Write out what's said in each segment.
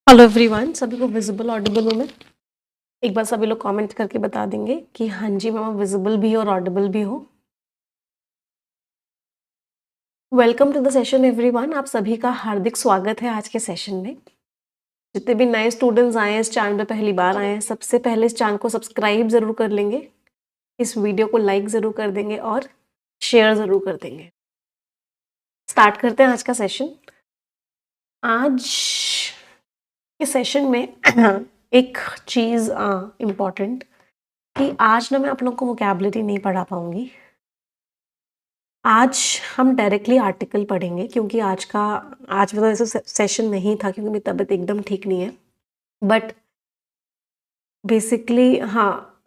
Hello everyone, सभी को visible Audible हूँ मैं। एक बार सभी लोग कमेंट करके बता देंगे कि हाँ जी मामा विजिबल भी हो और ऑडिबल भी हो। Welcome to the session everyone, आप सभी का हार्दिक स्वागत है आज के सेशन में। जितने भी नए स्टूडेंट्स आए हैं, इस चैनल पे पहली बार आए हैं, सबसे पहले इस चैनल को सब्सक्राइब जरूर कर लेंगे, इस वीडियो को लाइक जरूर कर देंगे और शेयर जरूर कर देंगे। स्टार्ट करते हैं आज का सेशन। आज के सेशन में एक चीज इम्पॉर्टेंट कि आज ना मैं आप लोगों को वोकैबुलरी नहीं पढ़ा पाऊंगी। आज हम डायरेक्टली आर्टिकल पढ़ेंगे क्योंकि आज मतलब ऐसा सेशन नहीं था क्योंकि मेरी तबीयत एकदम ठीक नहीं है। बट बेसिकली हाँ,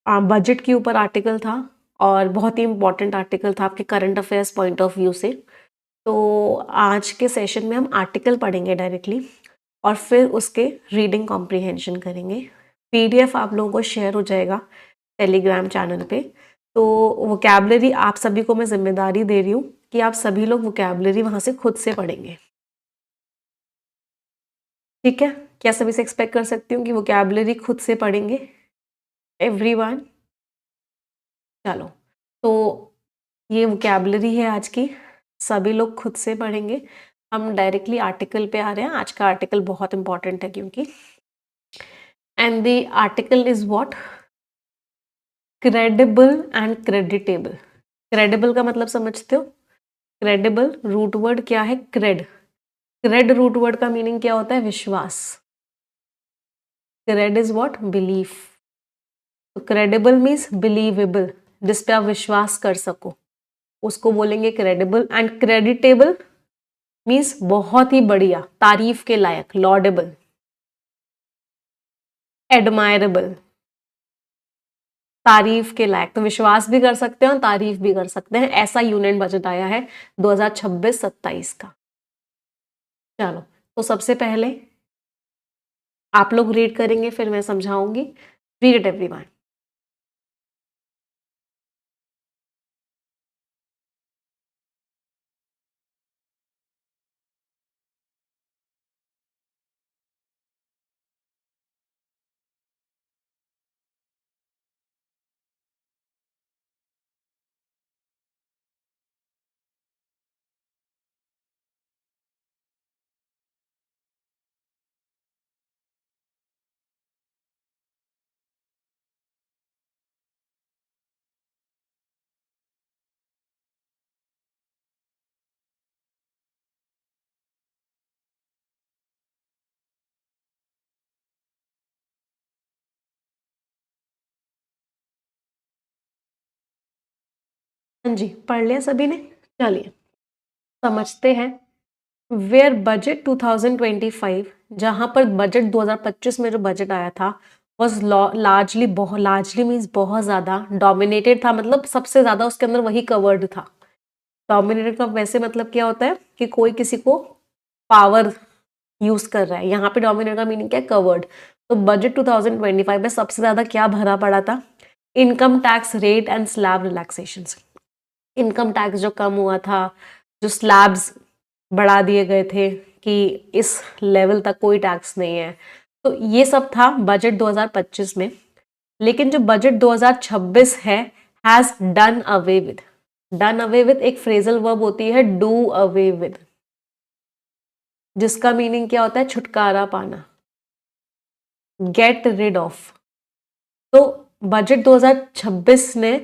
बजट के ऊपर आर्टिकल था और बहुत ही इम्पोर्टेंट आर्टिकल था आपके current affairs point of view से। तो आज के सेशन में हम आर्टिकल पढ़ेंगे डायरेक्टली और फिर उसके रीडिंग कॉम्प्रिहेंशन करेंगे। पीडीएफ आप लोगों को शेयर हो जाएगा टेलीग्राम चैनल पे। तो वोकैबुलरी आप सभी को मैं जिम्मेदारी दे रही हूँ कि आप सभी लोग वोकैबुलरी वहां से खुद से पढ़ेंगे। ठीक है, क्या सभी से एक्सपेक्ट कर सकती हूँ कि वोकैबुलरी खुद से पढ़ेंगे एवरीवन? चलो, तो ये वोकैबुलरी है आज की, सभी लोग खुद से पढ़ेंगे। हम डायरेक्टली आर्टिकल पे आ रहे हैं। आज का आर्टिकल बहुत इंपॉर्टेंट है क्योंकि and the article is what? Credible and creditable. Credible का मतलब समझते हो? क्रेडिबल रूट वर्ड क्या है? क्रेड। क्रेड रूट वर्ड का मीनिंग क्या होता है? विश्वास। Cred is what? बिलीफ। तो क्रेडिबल मीन्स बिलीवेबल, जिस पे आप विश्वास कर सको, उसको बोलेंगे क्रेडिबल। एंड क्रेडिटेबल मीन्स बहुत ही बढ़िया, तारीफ के लायक, लॉडेबल। एडमायरेबल, तारीफ के लायक। तो विश्वास भी कर सकते हैं और तारीफ भी कर सकते हैं। ऐसा यूनियन बजट आया है 2026-27 का। चलो, तो सबसे पहले आप लोग रीड करेंगे, फिर मैं समझाऊंगी। Read it everyone. हाँ जी, पढ़ लिया सभी ने? चलिए समझते हैं। वेयर बजट 2025, जहां पर बजट 2025 में जो बजट आया था, वॉज लार्जली मीन्स बहुत ज्यादा डोमिनेटेड था, मतलब सबसे ज्यादा उसके अंदर वही कवर्ड था। डोमिनेटेड का वैसे मतलब क्या होता है कि कोई किसी को पावर यूज कर रहा है। यहाँ पे डोमिनेट का मीनिंग क्या है? कवर्ड। तो बजट 2025 में सबसे ज्यादा क्या भरा पड़ा था? Income tax rate and slab relaxation. Income tax जो कम हुआ था, जो स्लैब्स बढ़ा दिए गए थे कि इस लेवल तक कोई टैक्स नहीं है, तो ये सब था बजट 2025 में। लेकिन जो बजट 2026 है, has done away with. Done away with एक फ्रेजल वर्ब होती है, डू अवे विद, जिसका मीनिंग क्या होता है? छुटकारा पाना, गेट रिड ऑफ। तो बजट 2026 ने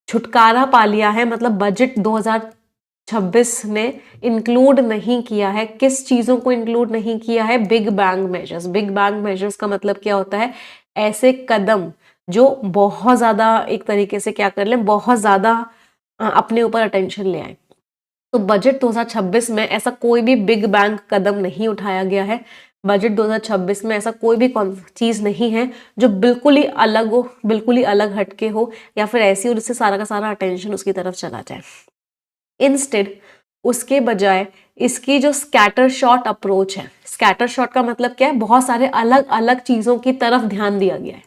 छुटकारा पा लिया है, मतलब बजट 2026 ने इंक्लूड नहीं किया है। किस चीजों को इंक्लूड नहीं किया है? Big bang measures. Big bang measures का मतलब क्या होता है? ऐसे कदम जो बहुत ज्यादा, एक तरीके से क्या कर ले, बहुत ज्यादा अपने ऊपर अटेंशन ले आए। तो बजट 2026 में ऐसा कोई भी बिग बैंग कदम नहीं उठाया गया है। बजट 2026 में ऐसा कोई भी चीज नहीं है जो बिल्कुल ही अलग हो, बिल्कुल ही अलग हटके हो, या फिर ऐसी हो जिससे सारा का सारा अटेंशन उसकी तरफ चला जाए। इंस्टेड, उसके बजाय इसकी जो स्कैटर शॉट अप्रोच है, स्कैटर शॉट का मतलब क्या है? बहुत सारे अलग अलग चीजों की तरफ ध्यान दिया गया है।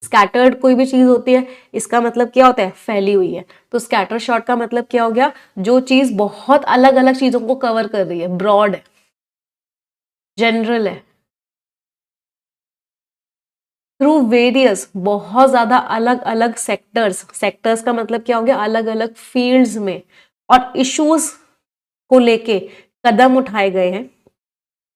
स्कैटर्ड कोई भी चीज होती है, इसका मतलब क्या होता है? फैली हुई है। तो स्कैटर शॉट का मतलब क्या हो गया? जो चीज बहुत अलग अलग चीजों को कवर कर रही है, ब्रॉड है, जनरल है, थ्रू वेरियस, बहुत ज्यादा अलग अलग सेक्टर्स का मतलब क्या हो गया, अलग अलग फील्ड्स में और इश्यूज को लेके कदम उठाए गए हैं।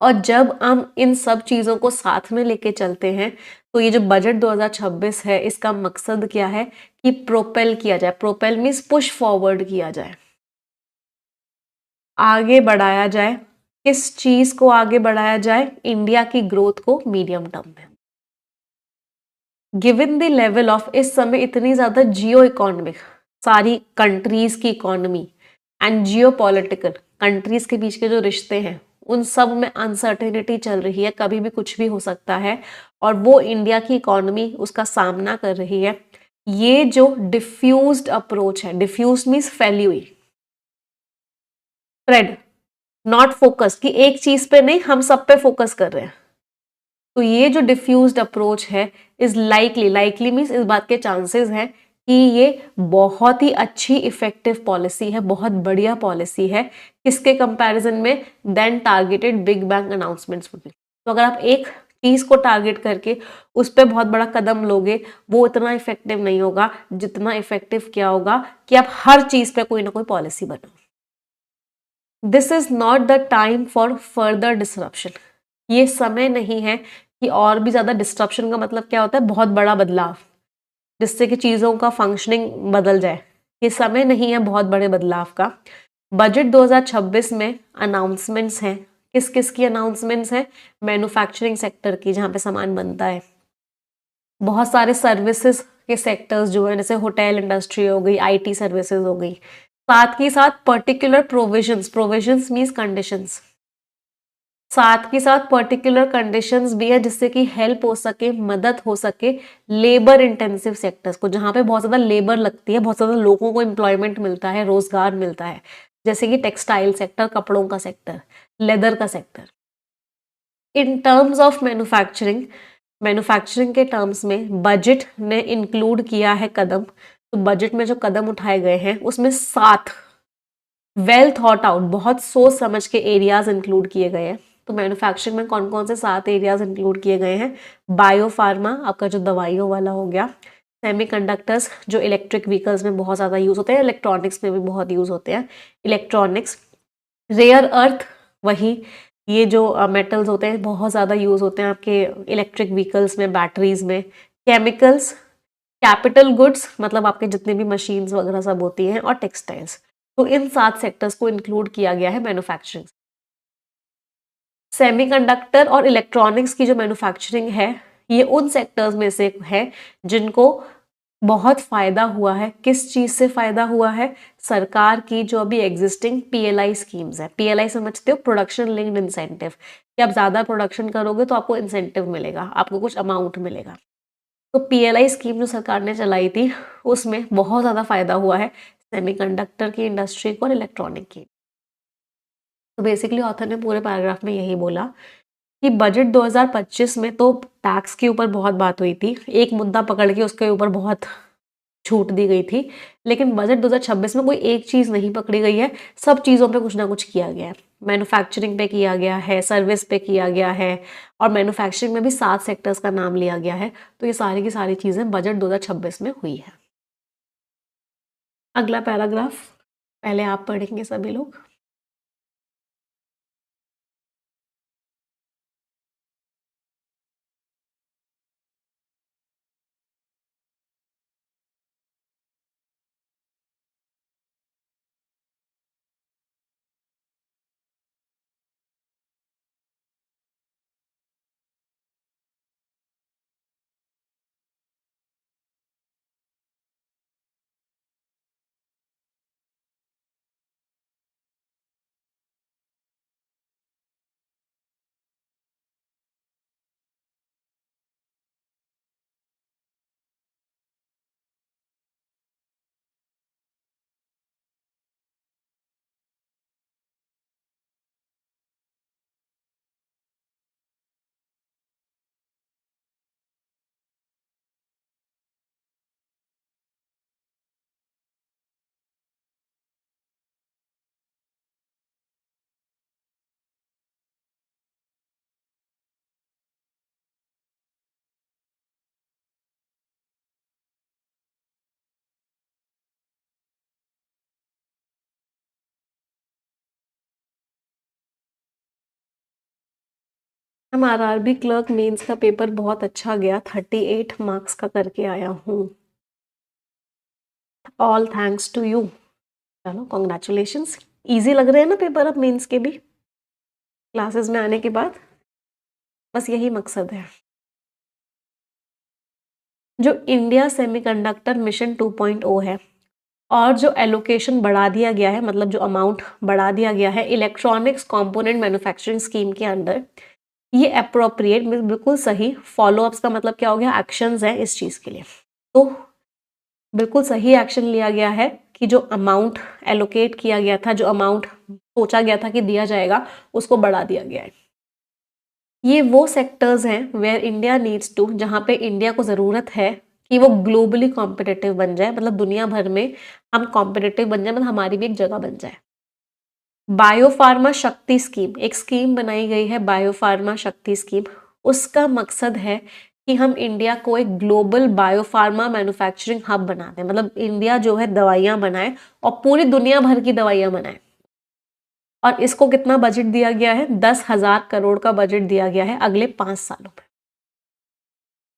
और जब हम इन सब चीजों को साथ में लेके चलते हैं तो ये जो बजट 2026 है, इसका मकसद क्या है कि प्रोपेल किया जाए। प्रोपेल मीन्स पुश फॉरवर्ड किया जाए, आगे बढ़ाया जाए। किस चीज को आगे बढ़ाया जाए? इंडिया की ग्रोथ को मीडियम टर्म में। गिवन द लेवल ऑफ, इस समय इतनी ज्यादा जियो इकोनॉमिक, सारी कंट्रीज की economy and Jio political, countries के बीच के जो रिश्ते हैं उन सब में अनसर्टेनिटी चल रही है, कभी भी कुछ भी हो सकता है, और वो इंडिया की इकोनॉमी उसका सामना कर रही है। ये जो डिफ्यूज्ड अप्रोच है, डिफ्यूज मीन्स फैली हुई, स्प्रेड, नॉट फोकस, कि एक चीज पे नहीं हम सब पे फोकस कर रहे हैं। तो ये जो डिफ्यूज्ड अप्रोच है इज लाइकली, लाइकली मीन्स इस बात के चांसेस हैं कि ये बहुत ही अच्छी इफेक्टिव पॉलिसी है, बहुत बढ़िया पॉलिसी है। किसके कंपैरिजन में? Then targeted big bang announcements. तो अगर आप एक चीज को टारगेट करके उस पर बहुत बड़ा कदम लोगे, वो इतना इफेक्टिव नहीं होगा जितना इफेक्टिव क्या होगा कि आप हर चीज पे कोई ना कोई पॉलिसी बनाओ। This is not the time for further disruption. ये समय नहीं है कि और भी ज्यादा डिस्ट्रप्शन, का मतलब क्या होता है? बहुत बड़ा बदलाव, जिससे कि चीजों का फंक्शनिंग बदल जाए। ये समय नहीं है बहुत बड़े बदलाव का। बजट 2026 में अनाउंसमेंट्स हैं। किस किस की अनाउंसमेंट्स हैं? मैन्युफैक्चरिंग सेक्टर की, जहां पे सामान बनता है। बहुत सारे सर्विसेज के सेक्टर्स जो है, जैसे होटल इंडस्ट्री हो गई, आईटी सर्विसेज हो गई। साथ ही साथ particular provisions, provisions means conditions, साथ के साथ पर्टिकुलर कंडीशंस भी है जिससे कि हेल्प हो सके, मदद हो सके लेबर इंटेंसिव सेक्टर्स को, जहां पे बहुत ज्यादा लेबर लगती है, बहुत ज्यादा लोगों को एम्प्लॉयमेंट मिलता है, रोजगार मिलता है, जैसे कि टेक्सटाइल सेक्टर, कपड़ों का सेक्टर, लेदर का sector. In terms of manufacturing, manufacturing के टर्म्स में बजट ने इंक्लूड किया है कदम। तो बजट में जो कदम उठाए गए हैं उसमें 7 वेल थॉट आउट, बहुत सोच समझ के एरियाज इंक्लूड किए गए हैं। तो मैन्युफैक्चरिंग में कौन कौन से 7 एरियाज इंक्लूड किए गए हैं? बायो फार्मा, आपका जो दवाइयों वाला हो गया। सेमीकंडक्टर्स, जो इलेक्ट्रिक व्हीकल्स में बहुत ज़्यादा यूज़ होते हैं, इलेक्ट्रॉनिक्स में भी बहुत यूज़ होते हैं, इलेक्ट्रॉनिक्स। रेयर अर्थ, वही ये जो मेटल्स होते हैं बहुत ज़्यादा यूज़ होते हैं आपके इलेक्ट्रिक व्हीकल्स में, बैटरीज में। केमिकल्स, कैपिटल गुड्स, मतलब आपके जितने भी मशीन्स वगैरह सब होती हैं, और टेक्सटाइल्स। तो इन 7 सेक्टर्स को इंक्लूड किया गया है मैन्युफैक्चरिंग। सेमीकंडक्टर और इलेक्ट्रॉनिक्स की जो मैन्युफैक्चरिंग है, ये उन सेक्टर्स में से है जिनको बहुत फायदा हुआ है। किस चीज से फायदा हुआ है? सरकार की जो अभी एग्जिस्टिंग पीएलआई स्कीम्स है। पीएलआई समझते हो? प्रोडक्शन लिंक्ड इंसेंटिव, कि आप ज्यादा प्रोडक्शन करोगे तो आपको इंसेंटिव मिलेगा, आपको कुछ अमाउंट मिलेगा। तो पीएलआई स्कीम जो सरकार ने चलाई थी उसमें बहुत ज्यादा फायदा हुआ है सेमीकंडक्टर की इंडस्ट्री को और इलेक्ट्रॉनिक की। तो बेसिकली ऑथर ने पूरे पैराग्राफ में यही बोला कि बजट 2025 में तो टैक्स के ऊपर बहुत बात हुई थी, एक मुद्दा पकड़ के उसके ऊपर बहुत छूट दी गई थी, लेकिन बजट 2026 में कोई एक चीज नहीं पकड़ी गई है, सब चीजों पे कुछ ना कुछ किया गया है। मैन्युफैक्चरिंग पे किया गया है, सर्विस पे किया गया है, और मैन्युफैक्चरिंग में भी 7 सेक्टर्स का नाम लिया गया है। तो ये सारी की सारी चीजें बजट 2026 में हुई है। अगला पैराग्राफ पहले आप पढ़ेंगे सभी लोग। हम आरआरबी क्लर्क मेंस का पेपर बहुत अच्छा गया, 38 मार्क्स का करके आया हूँ। All thanks to you. चलो कॉन्ग्रेचुलेशंस। इजी लग रहे हैं ना पेपर अब मेंस के भी क्लासेस में आने के बाद? बस यही मकसद है। जो इंडिया सेमीकंडक्टर मिशन 2.0 है और जो एलोकेशन बढ़ा दिया गया है, मतलब जो अमाउंट बढ़ा दिया गया है इलेक्ट्रॉनिक्स कंपोनेंट मैन्युफैक्चरिंग स्कीम के अंदर, ये अप्रोप्रिएट बिल्कुल सही फॉलोअप्स का मतलब क्या हो गया, एक्शंस है इस चीज के लिए। तो बिल्कुल सही एक्शन लिया गया है कि जो अमाउंट एलोकेट किया गया था, जो अमाउंट सोचा गया था कि दिया जाएगा, उसको बढ़ा दिया गया है। ये वो सेक्टर्स हैं वेयर इंडिया नीड्स टू, जहां पे इंडिया को जरूरत है कि वो ग्लोबली कॉम्पिटिटिव बन जाए, मतलब दुनिया भर में हम कॉम्पिटिटिव बन जाए, मतलब हमारी भी एक जगह बन जाए। बायोफार्मा शक्ति स्कीम, एक स्कीम बनाई गई है बायोफार्मा शक्ति स्कीम। उसका मकसद है कि हम इंडिया को एक ग्लोबल बायोफार्मा मैन्युफैक्चरिंग हब बना दें, मतलब इंडिया जो है दवाइयां बनाए और पूरी दुनिया भर की दवाइयां बनाए। और इसको कितना बजट दिया गया है? 10,000 करोड़ का बजट दिया गया है अगले 5 सालों में।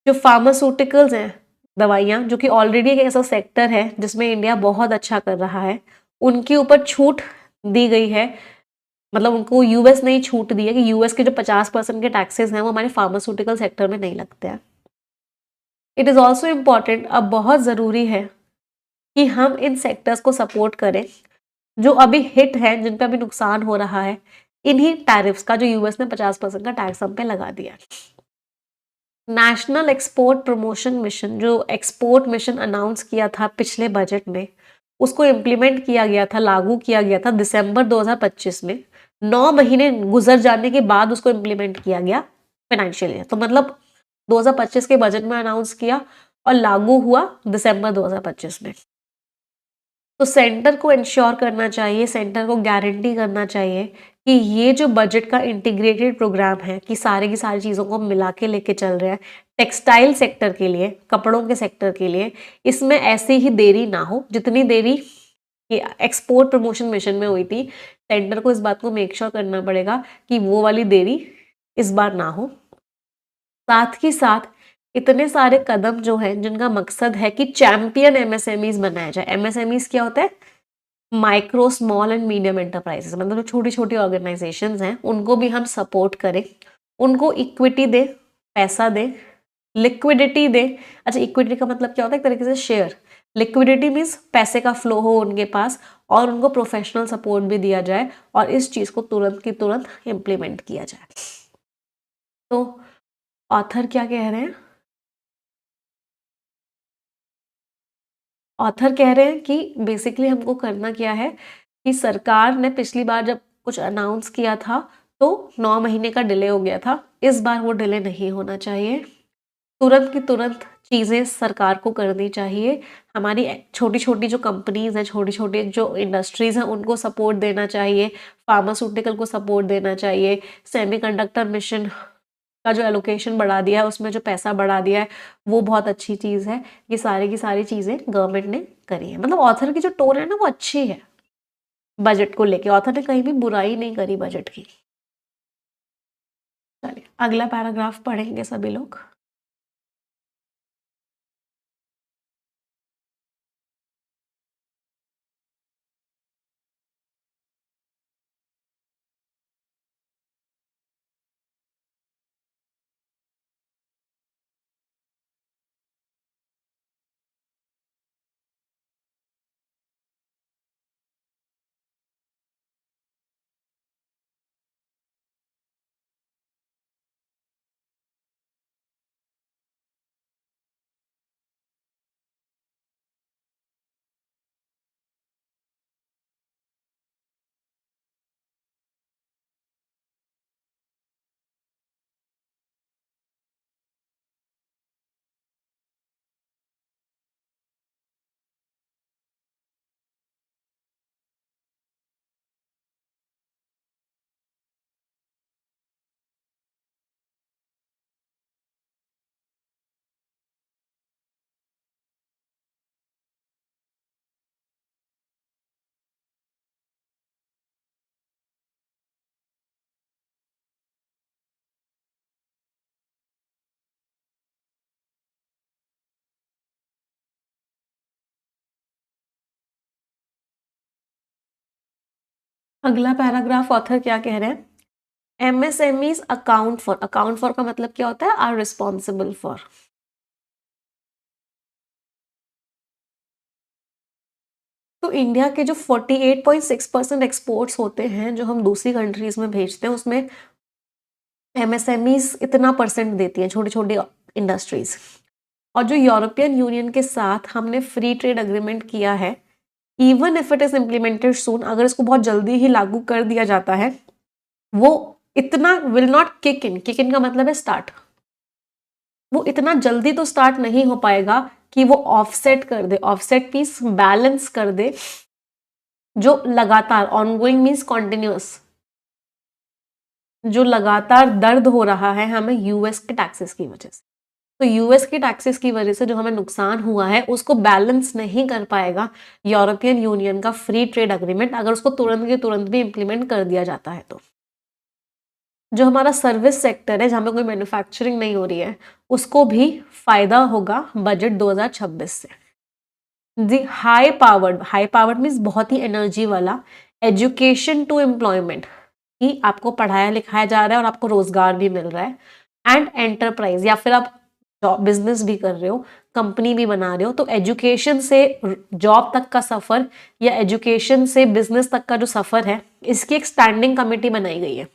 जो फार्मास्यूटिकल्स हैं, दवाइयां, जो कि ऑलरेडी एक ऐसा सेक्टर है जिसमें इंडिया बहुत अच्छा कर रहा है, उनके ऊपर छूट दी गई है। मतलब उनको यूएस ने ही छूट दी है कि यूएस के जो 50% के टैक्सेस हैं वो हमारे फार्मास्यूटिकल सेक्टर में नहीं लगते हैं। इट इज़ ऑल्सो इम्पॉर्टेंट, अब बहुत ज़रूरी है कि हम इन सेक्टर्स को सपोर्ट करें जो अभी हिट है, जिन पे अभी नुकसान हो रहा है इन्हीं टैरिफ्स का, जो यूएस ने 50% का टैक्स हम पे लगा दिया है। नेशनल एक्सपोर्ट प्रमोशन मिशन, जो एक्सपोर्ट मिशन अनाउंस किया था पिछले बजट में, उसको इम्प्लीमेंट किया गया था, लागू किया गया था दिसंबर 2025 में। 9 महीने गुजर जाने के बाद उसको इम्प्लीमेंट किया गया फाइनेंशियल ईयर, तो मतलब 2025 के बजट में अनाउंस किया और लागू हुआ दिसंबर 2025 में। तो सेंटर को इंश्योर करना चाहिए, सेंटर को गारंटी करना चाहिए कि ये जो बजट का इंटीग्रेटेड प्रोग्राम है, कि सारे की सारी चीज़ों को मिला के लेके चल रहे हैं टेक्सटाइल सेक्टर के लिए, कपड़ों के सेक्टर के लिए, इसमें ऐसी ही देरी ना हो जितनी देरी ये एक्सपोर्ट प्रमोशन मिशन में हुई थी। सेंटर को इस बात को मेक श्योर करना पड़ेगा कि वो वाली देरी इस बार ना हो। साथ ही साथ इतने सारे कदम जो हैं जिनका मकसद है कि चैंपियन एमएसएमईज बनाया जाए। एमएसएमईज क्या होता है? Micro small and medium enterprises, मतलब जो छोटी छोटी ऑर्गेनाइजेशंस हैं उनको भी हम सपोर्ट करें, उनको इक्विटी दे, पैसा दे, लिक्विडिटी दे। अच्छा, इक्विटी का मतलब क्या होता है? एक तरीके से शेयर। लिक्विडिटी मीन्स पैसे का फ्लो हो उनके पास, और उनको प्रोफेशनल सपोर्ट भी दिया जाए और इस चीज को तुरंत की तुरंत इम्प्लीमेंट किया जाए। तो ऑथर क्या कह रहे हैं? ऑथर कह रहे हैं कि बेसिकली हमको करना क्या है कि सरकार ने पिछली बार जब कुछ अनाउंस किया था तो 9 महीने का डिले हो गया था, इस बार वो डिले नहीं होना चाहिए। तुरंत की तुरंत चीज़ें सरकार को करनी चाहिए। हमारी छोटी छोटी जो कंपनीज हैं, छोटी छोटी जो इंडस्ट्रीज हैं, उनको सपोर्ट देना चाहिए, फार्मास्यूटिकल को सपोर्ट देना चाहिए। सेमीकंडक्टर मिशन का जो एलोकेशन बढ़ा दिया है, उसमें जो पैसा बढ़ा दिया है, वो बहुत अच्छी चीज़ है। ये सारी की सारी चीज़ें गवर्नमेंट ने करी है। मतलब ऑथर की जो टोन है ना वो अच्छी है, बजट को लेके ऑथर ने कहीं भी बुराई नहीं करी बजट की। चलिए अगला पैराग्राफ पढ़ेंगे सभी लोग। अगला पैराग्राफ ऑथर क्या कह रहे हैं, एमएसएमईज अकाउंट फॉर का मतलब क्या होता है, आर रिस्पॉन्सिबल फॉर। तो इंडिया के जो 48.6% एक्सपोर्ट्स होते हैं जो हम दूसरी कंट्रीज में भेजते हैं, उसमें एमएसएमईज इतना परसेंट देती हैं, छोटी छोटी इंडस्ट्रीज। और जो यूरोपियन यूनियन के साथ हमने फ्री ट्रेड एग्रीमेंट किया है, even if it is implemented soon, अगर इसको बहुत जल्दी ही लागू कर दिया जाता है, वो इतना विल नॉट किक इन का मतलब है स्टार्ट, वो इतना जल्दी तो स्टार्ट नहीं हो पाएगा कि वो ऑफसेट कर दे, ऑफसेट मीन्स बैलेंस कर दे, जो लगातार ऑनगोइंग मीन्स कॉन्टिन्यूअस, जो लगातार दर्द हो रहा है हमें यूएस के टैक्सेस की वजह से। तो यूएस के टैक्सेस की वजह से जो हमें नुकसान हुआ है उसको बैलेंस नहीं कर पाएगा यूरोपियन यूनियन का फ्री ट्रेड एग्रीमेंट, अगर उसको तुरंत के तुरंत भी इंप्लीमेंट कर दिया जाता है। तो जो हमारा सर्विस सेक्टर है, जहां पे कोई मैन्युफैक्चरिंग नहीं हो रही है, उसको भी फायदा होगा बजट 2026 से। जी, हाई पावर्ड मीन्स बहुत ही एनर्जी वाला, एजुकेशन टू एम्प्लॉयमेंट, कि आपको पढ़ाया लिखाया जा रहा है और आपको रोजगार भी मिल रहा है, एंड एंटरप्राइज, या फिर आप बिजनेस भी कर रहे हो, कंपनी भी बना रहे हो, तो एजुकेशन से जॉब तक का सफर या एजुकेशन से बिजनेस तक का जो सफर है, इसकी एक स्टैंडिंग कमेटी बनाई गई है।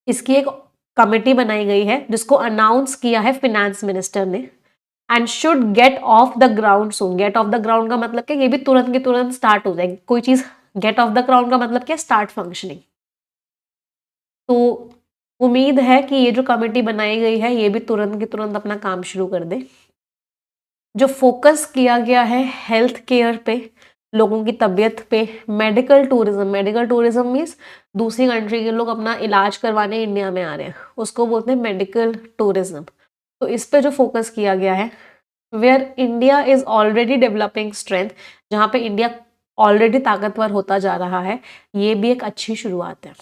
इसकी एक कमेटी बनाई गई है जिसको अनाउंस किया है फिनेंस मिनिस्टर ने, and should get off the ground soon. Get off the ground का मतलब क्या, ये भी तुरंत के तुरंत स्टार्ट हो जाएगी कोई चीज। गेट ऑफ द ग्राउंड का मतलब क्या, स्टार्ट फंक्शनिंग। तो उम्मीद है कि ये जो कमेटी बनाई गई है ये भी तुरंत के तुरंत अपना काम शुरू कर दे। जो फोकस किया गया है हेल्थ केयर पे, लोगों की तबीयत पे, मेडिकल टूरिज्म मीन्स दूसरी कंट्री के लोग अपना इलाज करवाने इंडिया में आ रहे हैं, उसको बोलते हैं मेडिकल टूरिज्म। तो इस पे जो फोकस किया गया है, where India is already developing strength, जहाँ पे इंडिया ऑलरेडी ताकतवर होता जा रहा है, ये भी एक अच्छी शुरुआत है।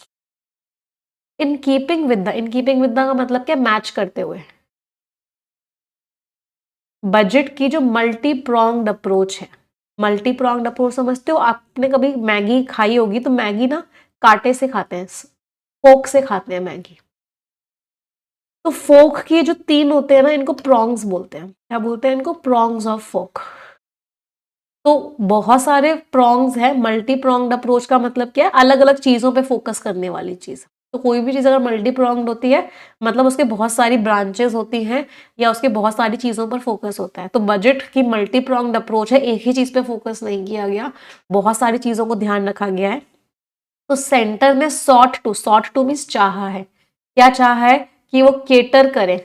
इन कीपिंग विद द का मतलब क्या, मैच करते हुए। बजट की जो मल्टी प्रोंग्ड अप्रोच है, मल्टी प्रोंग्ड अप्रोच समझते हो, आपने कभी मैगी खाई होगी, तो मैगी ना कांटे से खाते हैं, फोक से खाते हैं मैगी। तो फोक के जो तीन होते हैं ना, इनको प्रोंग्स बोलते हैं। क्या बोलते हैं इनको, प्रोंग्स ऑफ फोक। तो बहुत सारे प्रोंग्स है। मल्टी प्रोंग्ड अप्रोच का मतलब क्या है, अलग अलग चीजों पे फोकस करने वाली चीज। तो कोई भी चीज अगर मल्टी प्रोंग्ड होती है, मतलब उसके बहुत सारी ब्रांचेस होती हैं या उसके बहुत सारी चीजों पर फोकस होता है। तो बजट की मल्टी प्रोंग्ड अप्रोच है, एक ही चीज पे फोकस नहीं किया गया, बहुत सारी चीजों को ध्यान रखा गया है। तो सेंटर में सॉट टू मीन्स चाहा है। क्या चाहा है, कि वो केटर करे।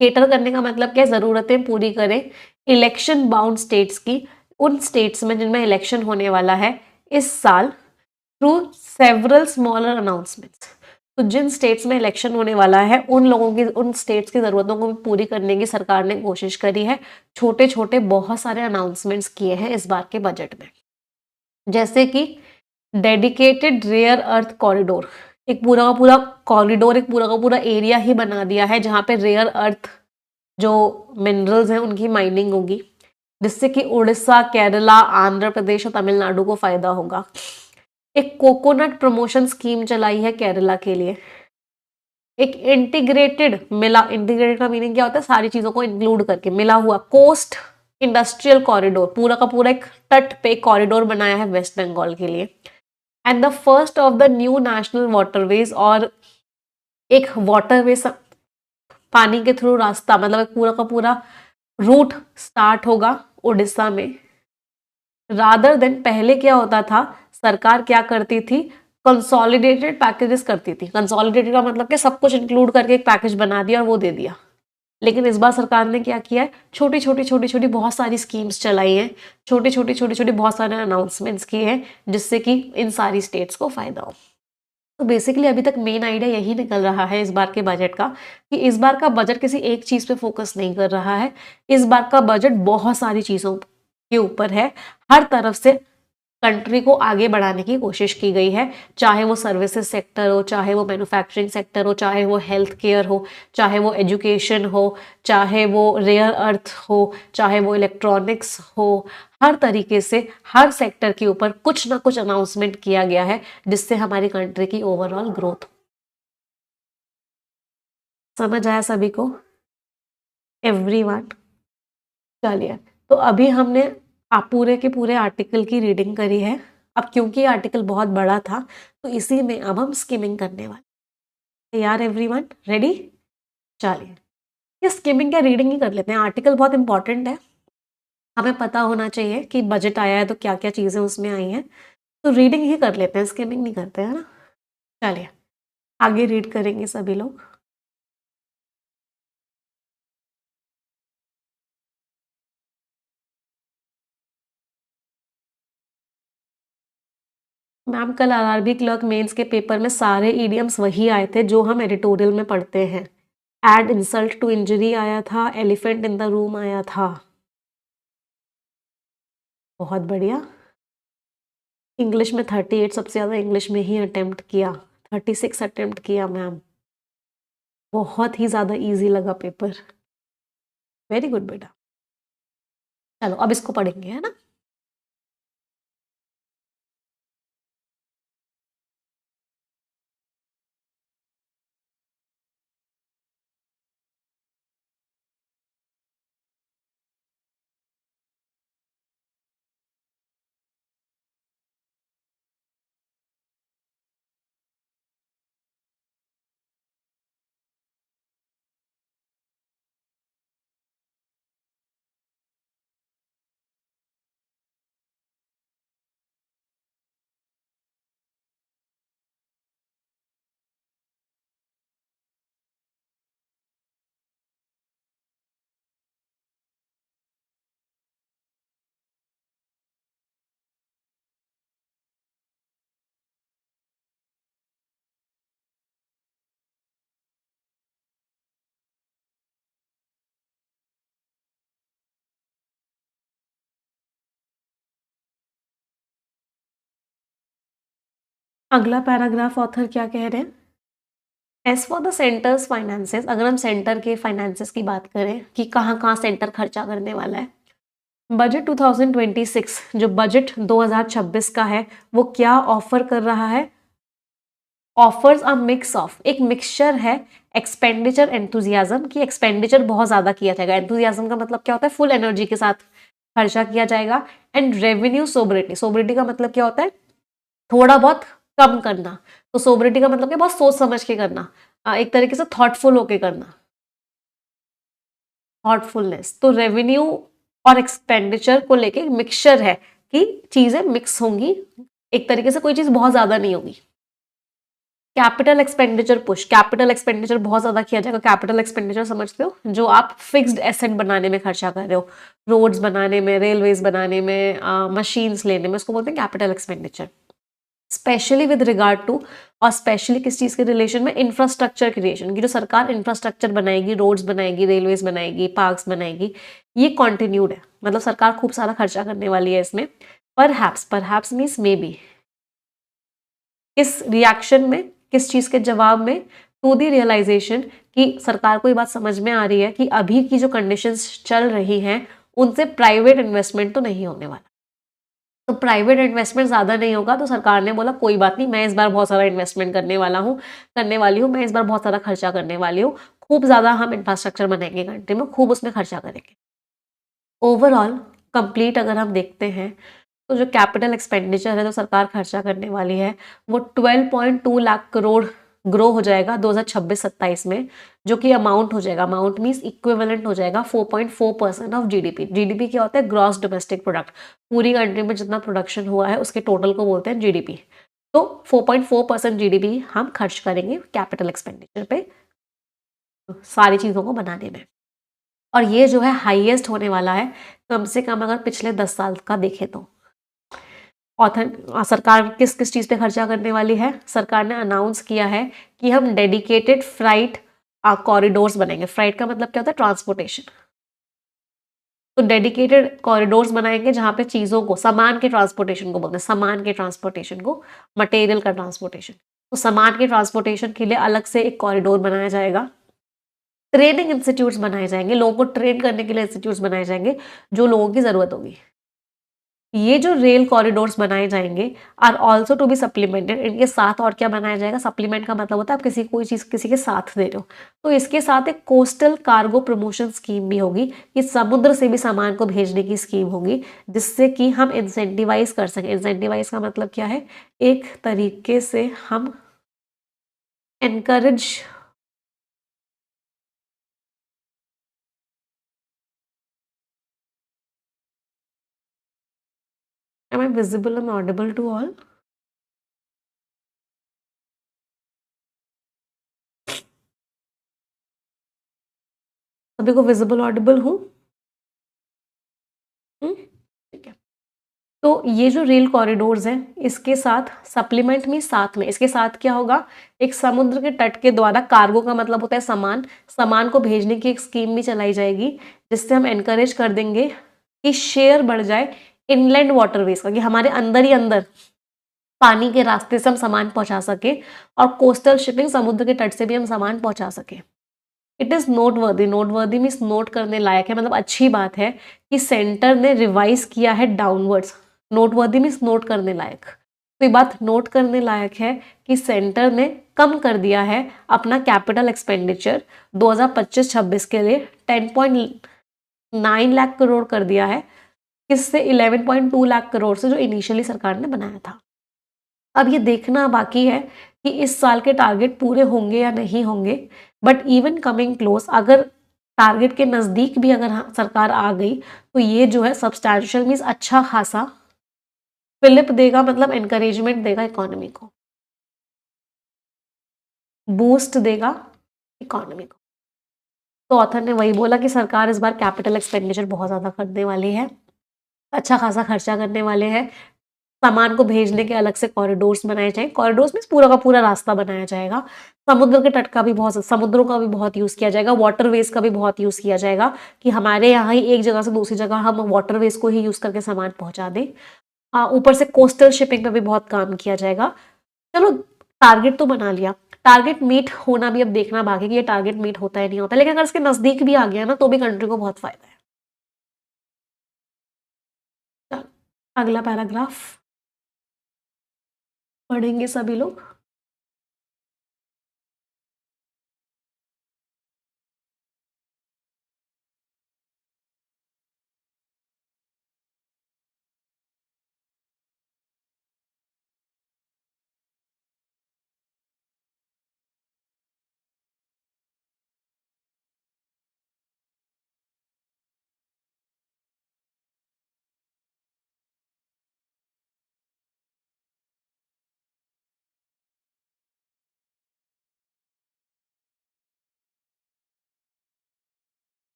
केटर करने का मतलब क्या, जरूरतें पूरी करे इलेक्शन बाउंड स्टेट्स की, उन स्टेट्स में जिनमें इलेक्शन होने वाला है इस साल, थ्रू सेवरल स्मॉलर अनाउंसमेंट्स। तो जिन स्टेट्स में इलेक्शन होने वाला है उन लोगों की, उन स्टेट्स की जरूरतों को भी पूरी करने की सरकार ने कोशिश करी है। छोटे छोटे बहुत सारे अनाउंसमेंट्स किए हैं इस बार के बजट में, जैसे कि डेडिकेटेड रेयर अर्थ कॉरिडोर, एक पूरा का पूरा कॉरिडोर, एक पूरा का पूरा एरिया ही बना दिया है जहां पे रेयर अर्थ जो मिनरल्स हैं उनकी माइनिंग होगी, जिससे कि उड़ीसा, केरला, आंध्र प्रदेश और तमिलनाडु को फायदा होगा। एक कोकोनट प्रमोशन स्कीम चलाई है केरला के लिए। एक इंटीग्रेटेड का मीनिंग क्या होता है, सारी चीजों को इंक्लूड करके मिला हुआ, कोस्ट इंडस्ट्रियल कॉरिडोर, पूरा का पूरा एक तट पे कॉरिडोर बनाया है वेस्ट बंगाल के लिए। And the first of the new national waterways, और एक वाटरवेज पानी के थ्रू रास्ता, मतलब एक पूरा का पूरा रूट स्टार्ट होगा उड़ीसा में। रादर देन पहले क्या होता था, सरकार क्या करती थी, कंसोलिडेटेड पैकेजेस करती थी। कंसोलिडेटेड का मतलब क्या, सब कुछ इंक्लूड करके एक पैकेज बना दिया और वो दे दिया। लेकिन इस बार सरकार ने क्या किया है, छोटी छोटी बहुत सारी स्कीम्स चलाई हैं, छोटी छोटी बहुत सारे अनाउंसमेंट्स किए हैं, जिससे कि इन सारी स्टेट्स को फायदा हो। तो बेसिकली अभी तक मेन आइडिया यही निकल रहा है इस बार के बजट का, कि इस बार का बजट किसी एक चीज पे फोकस नहीं कर रहा है। इस बार का बजट बहुत सारी चीजों के ऊपर है, हर तरफ से कंट्री को आगे बढ़ाने की कोशिश की गई है, चाहे वो सर्विसेज सेक्टर हो, चाहे वो मैन्युफैक्चरिंग सेक्टर हो, चाहे वो हेल्थ केयर हो, चाहे वो एजुकेशन हो, चाहे वो रेयर अर्थ हो, चाहे वो इलेक्ट्रॉनिक्स हो। हर तरीके से हर सेक्टर के ऊपर कुछ ना कुछ अनाउंसमेंट किया गया है जिससे हमारी कंट्री की ओवरऑल ग्रोथ। समझ आया सभी को? एवरीवन, चलिए, तो अभी हमने आप पूरे के पूरे आर्टिकल की रीडिंग करी है। अब क्योंकि ये आर्टिकल बहुत बड़ा था तो इसी में अब हम स्किमिंग करने वाले। यार एवरीवन रेडी? चलिए, ये स्किमिंग या रीडिंग ही कर लेते हैं। आर्टिकल बहुत इंपॉर्टेंट है, हमें पता होना चाहिए कि बजट आया है तो क्या क्या चीज़ें उसमें आई हैं। तो रीडिंग ही कर लेते हैं, स्किमिंग नहीं करते हैं ना। चलिए, आगे रीड करेंगे सभी लोग। मैम, कल आरआरबी क्लर्क मेंस के पेपर में सारे ईडियम्स वही आए थे जो हम एडिटोरियल में पढ़ते हैं। एड इंसल्ट टू इंजरी आया था, एलिफेंट इन द रूम आया था। बहुत बढ़िया। इंग्लिश में 38, सबसे ज़्यादा इंग्लिश में ही अटेम्प्ट किया, 36 अटेम्प्ट किया मैम। बहुत ही ज़्यादा इजी लगा पेपर। वेरी गुड बेटा। चलो अब इसको पढ़ेंगे, है ना। अगला पैराग्राफ ऑथर क्या कह रहे हैं? As for the centre's finances, अगर हम सेंटर के फाइनेंसेस की बात करें कि कहाँ कहाँ सेंटर खर्चा करने वाला है, बजट 2026 जो बजट 2026 का है वो क्या ऑफर कर रहा है? ऑफर्स अ मिक्स ऑफ, एक मिक्सचर है एक्सपेंडिचर एंथुजियाज्म, की एक्सपेंडिचर बहुत ज्यादा किया जाएगा। एंथुजियाज्म का मतलब क्या होता है? फुल एनर्जी के साथ खर्चा किया जाएगा। एंड रेवेन्यू सोबरिटी, सोबरिटी का मतलब क्या होता है? थोड़ा बहुत कम करना। तो सोबरिटी का मतलब क्या? बहुत सोच समझ के करना, एक तरीके से थॉटफुल होके करना, थॉटफुलनेस। तो रेवेन्यू और एक्सपेंडिचर को लेके मिक्सचर है कि चीजें मिक्स होंगी, एक तरीके से कोई चीज बहुत ज्यादा नहीं होगी। Capital expenditure push, capital expenditure बहुत ज्यादा किया जाएगा। कैपिटल एक्सपेंडिचर समझते हो? जो आप फिक्स्ड एसेट बनाने में खर्चा कर रहे हो, रोड्स बनाने में, रेलवेज बनाने में, मशीन्स लेने में, उसको बोलते हैं capital expenditure. Specially with regard to, और स्पेशली किस चीज के रिलेशन में? इंफ्रास्ट्रक्चर क्रिएशन की। जो सरकार इंफ्रास्ट्रक्चर बनाएगी, रोड्स बनाएगी, रेलवेज बनाएगी, पार्क्स बनाएगी, ये कॉन्टिन्यूड है, मतलब सरकार खूब सारा खर्चा करने वाली है इसमें। Perhaps, perhaps means may be, किस रिएक्शन में, किस चीज के जवाब में? टू दी रियलाइजेशन, कि सरकार को ये बात समझ में आ रही है कि अभी की जो कंडीशंस चल रही हैं उनसे प्राइवेट इन्वेस्टमेंट तो नहीं होने वाला। तो प्राइवेट इन्वेस्टमेंट ज्यादा नहीं होगा, तो सरकार ने बोला कोई बात नहीं, मैं इस बार बहुत सारा इन्वेस्टमेंट करने वाली हूँ, मैं इस बार बहुत सारा खर्चा करने वाली हूँ, खूब ज्यादा हम इंफ्रास्ट्रक्चर बनाएंगे कंट्री में, खूब उसमें खर्चा करेंगे। ओवरऑल कंप्लीट अगर हम देखते हैं तो जो कैपिटल एक्सपेंडिचर है जो सरकार खर्चा करने वाली है वो 12.2 लाख करोड़ ग्रो हो जाएगा 2026-27 में, जो कि अमाउंट हो जाएगा, अमाउंट मींस इक्विवेलेंट हो जाएगा 4.4% ऑफ जीडीपी। जीडीपी क्या होता है? Gross domestic product. पूरी कंट्री में जितना प्रोडक्शन हुआ है उसके टोटल को बोलते हैं जीडीपी। तो 4.4% जीडीपी हम खर्च करेंगे कैपिटल एक्सपेंडिचर पे, सारी चीजों को बनाने में। और ये जो है हाईएस्ट होने वाला है कम से कम अगर पिछले 10 साल का देखें तो। सरकार किस किस चीज पे खर्चा करने वाली है? सरकार ने अनाउंस किया है कि हम डेडिकेटेड फ्राइट कॉरिडोर्स बनाएंगे। फ्राइट का मतलब क्या होता है? ट्रांसपोर्टेशन। तो डेडिकेटेड कॉरिडोर्स बनाएंगे जहां पे चीजों को, सामान के ट्रांसपोर्टेशन को बोलते हैं, सामान के ट्रांसपोर्टेशन को, मटेरियल का ट्रांसपोर्टेशन, तो सामान के ट्रांसपोर्टेशन के लिए अलग से एक कॉरिडोर बनाया जाएगा। ट्रेनिंग इंस्टीट्यूट्स बनाए जाएंगे, लोगों को ट्रेन करने के लिए इंस्टीट्यूट्स बनाए जाएंगे जो लोगों की जरूरत होगी। ये जो रेल कॉरिडोर्स बनाए जाएंगे are also to be supplemented, इनके साथ और क्या बनाया जाएगा, सप्लीमेंट का मतलब होता है आप किसी कोई चीज किसी के साथ दे रहे हो, तो इसके साथ एक कोस्टल कार्गो प्रमोशन स्कीम भी होगी कि समुद्र से भी सामान को भेजने की स्कीम होगी, जिससे कि हम इंसेंटिवाइज कर सकें। इंसेंटिवाइज का मतलब क्या है, एक तरीके से हम encourage Am I visible and audible to all? सभी को विजिबल ऑडिबल हूँ? ठीक है। तो ये जो रेल कॉरिडोर्स हैं, इसके साथ सप्लीमेंट में, साथ में इसके साथ क्या होगा, एक समुद्र के तट के द्वारा कार्गो का मतलब होता है सामान, सामान को भेजने की एक स्कीम भी चलाई जाएगी, जिससे हम एनकरेज कर देंगे कि शेयर बढ़ जाए इनलैंड वाटरवेज का, कि हमारे अंदर ही अंदर पानी के रास्ते से हम सामान पहुंचा सके, और कोस्टल शिपिंग, समुद्र के तट से भी हम सामान पहुंचा सके। It is noteworthy, noteworthy means note करने लायक है, मतलब अच्छी बात है कि सेंटर ने रिवाइज किया है डाउनवर्ड्स। नोटवर्दी मीन्स नोट करने लायक, तो ये बात नोट करने लायक है कि सेंटर ने कम कर दिया है अपना कैपिटल एक्सपेंडिचर 2025-26 के लिए 10.9 लाख करोड़ कर दिया है, किससे 11.2 लाख करोड़ से जो इनिशियली सरकार ने बनाया था। अब ये देखना बाकी है कि इस साल के टारगेट पूरे होंगे या नहीं होंगे, बट इवन कमिंग क्लोज, अगर टारगेट के नज़दीक भी अगर सरकार आ गई तो ये जो है सब्सटैंशियल मीन्स अच्छा खासा फिलिप देगा, मतलब एनकरेजमेंट देगा इकोनॉमी को, बूस्ट देगा इकोनॉमी को। तो ऑथर ने वही बोला कि सरकार इस बार कैपिटल एक्सपेंडिचर बहुत ज़्यादा करने वाली है, अच्छा खासा खर्चा करने वाले हैं, सामान को भेजने के अलग से कॉरिडोर्स बनाए जाए, कॉरिडोर्स में पूरा का पूरा रास्ता बनाया जाएगा, समुद्र के तट का भी बहुत, समुद्रों का भी बहुत यूज किया जाएगा, वाटरवेज का भी बहुत यूज किया जाएगा, कि हमारे यहाँ ही एक जगह से दूसरी जगह हम वाटरवेज को ही यूज करके सामान पहुंचा दें। ऊपर से कोस्टल शिपिंग पे भी बहुत काम किया जाएगा। चलो टारगेट तो बना लिया, टारगेट मीट होना भी अब देखना बाकी कि ये टारगेट मीट होता है नहीं होता, लेकिन अगर इसके नजदीक भी आ गया ना तो भी कंट्री को बहुत फायदा है। चलो अगला पैराग्राफ पढ़ेंगे सभी लोग।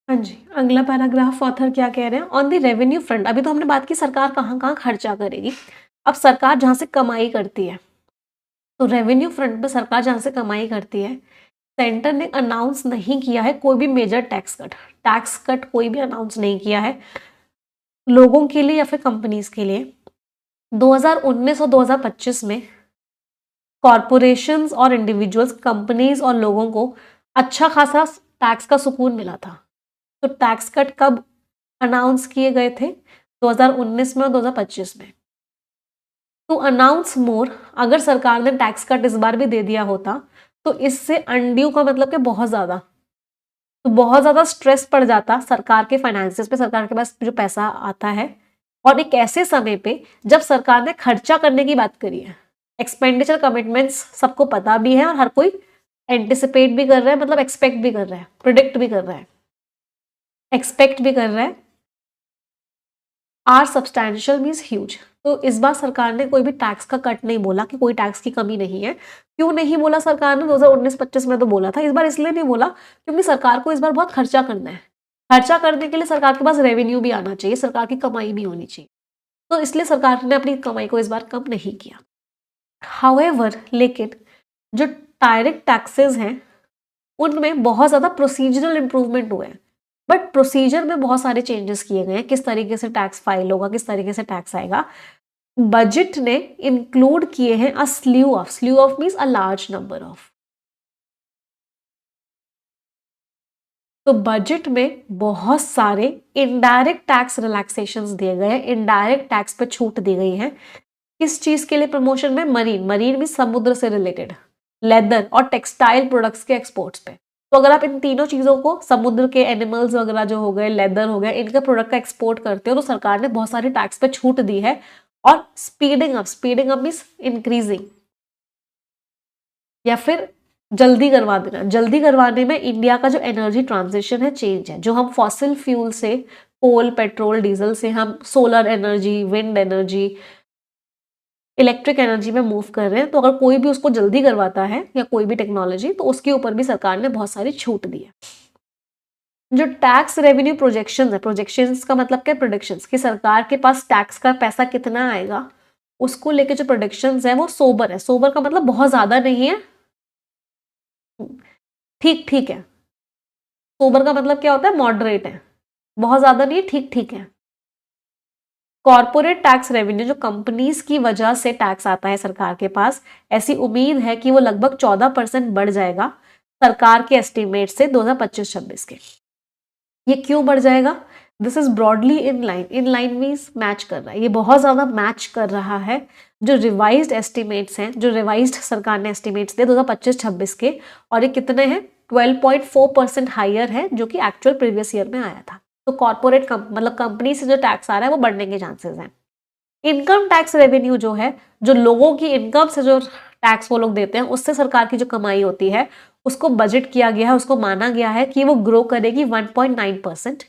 हाँ जी, अगला पैराग्राफ ऑथर क्या कह रहे हैं, ऑन द रेवेन्यू फ्रंट, अभी तो हमने बात की सरकार कहाँ कहाँ खर्चा करेगी, अब सरकार जहाँ से कमाई करती है, तो रेवेन्यू फ्रंट पे सरकार जहाँ से कमाई करती है, सेंटर ने अनाउंस नहीं किया है कोई भी मेजर टैक्स कट कोई भी अनाउंस नहीं किया है लोगों के लिए या फिर कंपनीज के लिए। 2019 और 2025 में कॉरपोरेशंस और इंडिविजुअल्स, कंपनीज और लोगों को अच्छा खासा टैक्स का सुकून मिला था। तो टैक्स कट कब अनाउंस किए गए थे, 2019 में और 2025 में। टू अनाउंस मोर, अगर सरकार ने टैक्स कट इस बार भी दे दिया होता तो इससे अनड्यू का मतलब कि बहुत ज्यादा, तो बहुत ज्यादा स्ट्रेस पड़ जाता सरकार के फाइनेंसेस पे, सरकार के पास जो पैसा आता है, और एक ऐसे समय पे जब सरकार ने खर्चा करने की बात करी है, एक्सपेंडिचर कमिटमेंट्स सबको पता भी है और हर कोई एंटिसिपेट भी कर रहा है, मतलब एक्सपेक्ट भी कर रहा है, प्रिडिक्ट भी कर रहा है। एक्सपेक्ट भी कर रहा है। Are substantial means huge. तो इस बार सरकार ने कोई भी टैक्स का कट नहीं बोला कि कोई टैक्स की कमी नहीं है। क्यों नहीं बोला सरकार ने? 2019-25 में तो बोला था। इस बार इसलिए नहीं बोला क्योंकि सरकार को इस बार बहुत खर्चा करना है। खर्चा करने के लिए सरकार के पास रेवेन्यू भी आना चाहिए, सरकार की कमाई भी होनी चाहिए। तो इसलिए सरकार ने अपनी कमाई को इस बार कम नहीं किया। हाउएवर, लेकिन जो डायरेक्ट टैक्सेस हैं उनमें बहुत ज़्यादा प्रोसीजरल इंप्रूवमेंट हुए हैं। बट प्रोसीजर में बहुत सारे चेंजेस किए गए हैं, किस तरीके से टैक्स फाइल होगा, किस तरीके से टैक्स आएगा। बजट ने इंक्लूड किए हैं a slew of means a large number of. तो बजट में बहुत सारे इनडायरेक्ट टैक्स रिलैक्सेशंस दिए गए हैं, इनडायरेक्ट टैक्स पे छूट दी गई है। किस चीज के लिए? प्रमोशन में मरीन भी समुद्र से रिलेटेड, लेदर और टेक्सटाइल प्रोडक्ट्स के एक्सपोर्ट्स पे। तो अगर आप इन तीनों चीजों को, समुद्र के एनिमल्स वगैरह जो हो गए, लेदर हो गया, इनके प्रोडक्ट का एक्सपोर्ट करते हो तो सरकार ने बहुत सारी टैक्स पे छूट दी है। और स्पीडिंग अप मीन्स इंक्रीजिंग या फिर जल्दी करवा देना। जल्दी करवाने में इंडिया का जो एनर्जी ट्रांजिशन है, चेंज है। जो हम फॉसिल फ्यूल से, कोल, पेट्रोल, डीजल से हम solar energy, wind energy, electric energy में मूव कर रहे हैं। तो अगर कोई भी उसको जल्दी करवाता है या कोई भी टेक्नोलॉजी, तो उसके ऊपर भी सरकार ने बहुत सारी छूट दी है। जो टैक्स रेवेन्यू प्रोजेक्शंस है, प्रोजेक्शंस का मतलब क्या? प्रोडिक्शंस, कि सरकार के पास टैक्स का पैसा कितना आएगा, उसको लेके जो प्रोडिक्शंस है वो सोबर है। सोबर का मतलब बहुत ज्यादा नहीं है, ठीक ठीक है। सोबर का मतलब क्या होता है? मॉडरेट है, बहुत ज्यादा नहीं है, ठीक ठीक है। कॉर्पोरेट टैक्स रेवेन्यू, जो कंपनीज की वजह से टैक्स आता है सरकार के पास, ऐसी उम्मीद है कि वो लगभग 14% बढ़ जाएगा सरकार के एस्टिमेट से 2025-26 के। ये क्यों बढ़ जाएगा? This is broadly in line means match कर रहा है, ये बहुत ज्यादा मैच कर रहा है जो रिवाइज्ड एस्टिमेट्स हैं, जो रिवाइज्ड सरकार ने एस्टिमेट्स दिए 2025-26 के। और ये कितने हैं? 12.4% हाइयर है, जो कि एक्चुअल प्रीवियस ईयर में आया था। तो कॉर्पोरेट मतलब कंपनी से जो टैक्स आ रहा है वो बढ़ने के चांसेस हैं। इनकम टैक्स रेवेन्यू जो है, जो लोगों की इनकम से जो टैक्स वो लोग देते हैं, उससे सरकार की जो कमाई होती है, उसको बजट किया गया है, उसको माना गया है कि वो ग्रो करेगी 1.9%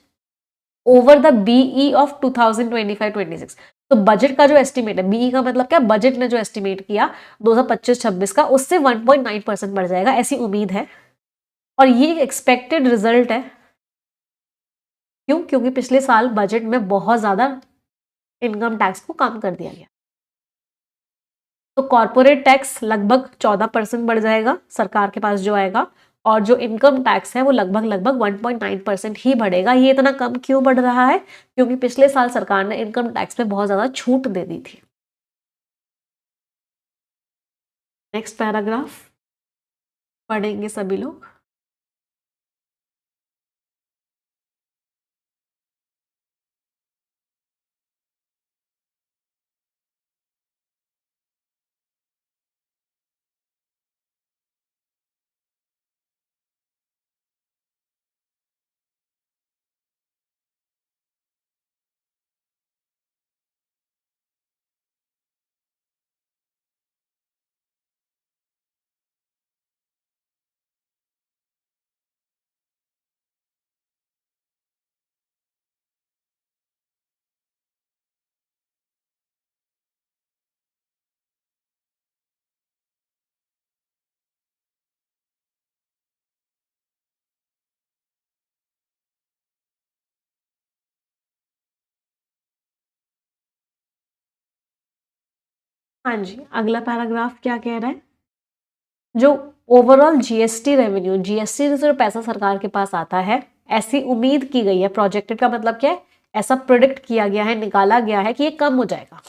ओवर द बीई ऑफ 2025-26। तो बजट का जो एस्टिमेट है, बीई का मतलब क्या? बजट ने जो एस्टिमेट किया 2025-26 का, उससे 1.9% बढ़ जाएगा, ऐसी उम्मीद है। और ये एक्सपेक्टेड रिजल्ट है। क्यों? क्योंकि पिछले साल बजट में बहुत ज्यादा इनकम टैक्स को कम कर दिया गया। तो कॉर्पोरेट टैक्स लगभग 14% बढ़ जाएगा सरकार के पास जो आएगा, और जो इनकम टैक्स है वो लगभग 1.9% ही बढ़ेगा। ये इतना कम क्यों बढ़ रहा है? क्योंकि पिछले साल सरकार ने इनकम टैक्स में बहुत ज्यादा छूट दे दी थी। नेक्स्ट पैराग्राफ पढ़ेंगे सभी लोग। हाँ जी, अगला पैराग्राफ क्या कह रहा है? जो ओवरऑल जीएसटी रेवेन्यू, जीएसटी से जो पैसा सरकार के पास आता है, ऐसी उम्मीद की गई है, प्रोजेक्टेड का मतलब क्या है? ऐसा प्रोडिक्ट किया गया है, निकाला गया है कि ये कम हो जाएगा,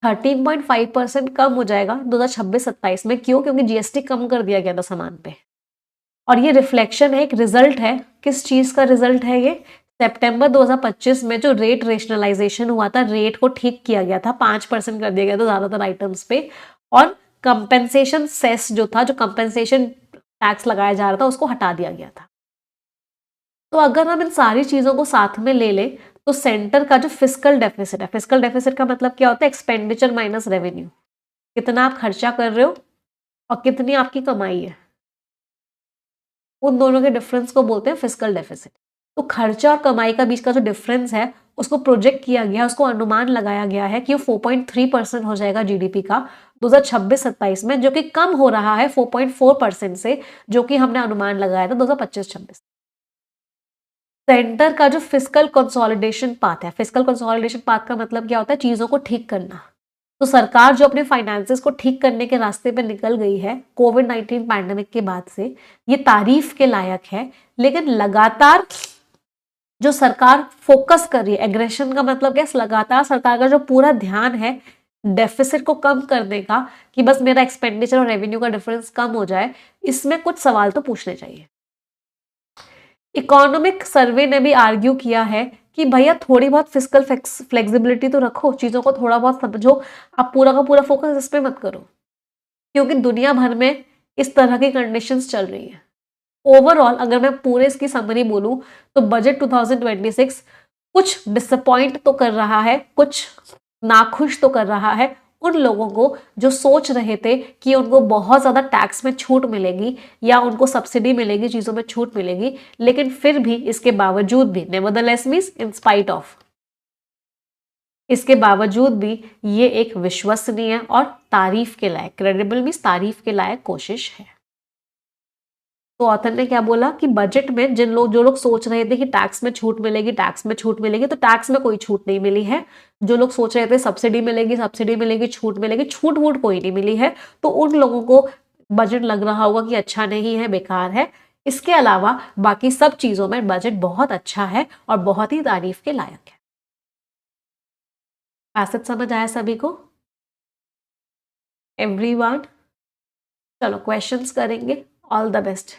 13.5% कम हो जाएगा 2026-27 में। क्यों? क्योंकि जीएसटी कम कर दिया गया था सामान पे। और ये रिफ्लेक्शन है, एक रिजल्ट है। किस चीज का रिजल्ट है ये? सितंबर 2025 में जो रेट रेशनलाइजेशन हुआ था, रेट को ठीक किया गया था, 5% कर दिया गया था ज्यादातर आइटम्स पे। और कंपेंसेशन सेस जो था, जो कंपेंसेशन टैक्स लगाया जा रहा था, उसको हटा दिया गया था। तो अगर हम इन सारी चीजों को साथ में ले लें तो सेंटर का जो फिस्कल डेफिसिट है, फिस्कल डेफिसिट का मतलब क्या होता है? एक्सपेंडिचर माइनस रेवेन्यू, कितना आप खर्चा कर रहे हो और कितनी आपकी कमाई है, उन दोनों के डिफरेंस को बोलते हैं फिस्कल डेफिसिट। तो खर्चा और कमाई का बीच का जो डिफरेंस है उसको प्रोजेक्ट किया गया, उसको अनुमान लगाया गया है कि वो 4.3% हो जाएगा जीडीपी का 2026-27 में, जो कि कम हो रहा है 4.4% से, जो कि हमने अनुमान लगाया था 2025-26। सेंटर का जो फिस्कल कंसोलिडेशन पाथ है, फिस्कल कंसोलिडेशन पाथ का मतलब क्या होता है, चीजों को ठीक करना। तो सरकार जो अपने फाइनेंसेस को ठीक करने के रास्ते पे निकल गई है कोविड-19 पैंडेमिक के बाद से, ये तारीफ के लायक है। लेकिन लगातार जो सरकार फोकस कर रही है, एग्रेशन का मतलब क्या, लगातार सरकार का जो पूरा ध्यान है डेफिसिट को कम करने का, कि बस मेरा एक्सपेंडिचर और रेवेन्यू का डिफरेंस कम हो जाए, इसमें कुछ सवाल तो पूछने चाहिए। इकोनॉमिक सर्वे ने भी आर्ग्यू किया है कि भैया थोड़ी बहुत फिस्कल फ्लेक्सिबिलिटी तो रखो, चीजों को थोड़ा बहुत समझो, आप पूरा का पूरा फोकस इस पे मत करो, क्योंकि दुनिया भर में इस तरह की कंडीशंस चल रही है। ओवरऑल अगर मैं पूरे इसकी समरी बोलूं तो बजट 2026 कुछ डिसअपॉइंट तो कर रहा है, कुछ नाखुश तो कर रहा है उन लोगों को जो सोच रहे थे कि उनको बहुत ज्यादा टैक्स में छूट मिलेगी या उनको सब्सिडी मिलेगी, चीजों में छूट मिलेगी, लेकिन फिर भी इसके बावजूद भी, nevertheless means in spite of, इसके बावजूद भी ये एक विश्वसनीय और तारीफ के लायक, क्रेडिबल मींस तारीफ के लायक कोशिश है। तो ऑथर ने क्या बोला कि बजट में जो लोग सोच रहे थे कि टैक्स में छूट मिलेगी, टैक्स में छूट मिलेगी, तो टैक्स में कोई छूट नहीं मिली है। जो लोग सोच रहे थे सब्सिडी मिलेगी, सब्सिडी मिलेगी, छूट मिलेगी, छूट वूट कोई नहीं मिली है। तो उन लोगों को बजट लग रहा होगा कि अच्छा नहीं है, बेकार है। इसके अलावा बाकी सब चीजों में बजट बहुत अच्छा है और बहुत ही तारीफ के लायक है। पैसेज समझ आया सभी को? एवरीवन, चलो क्वेश्चंस करेंगे। All the best.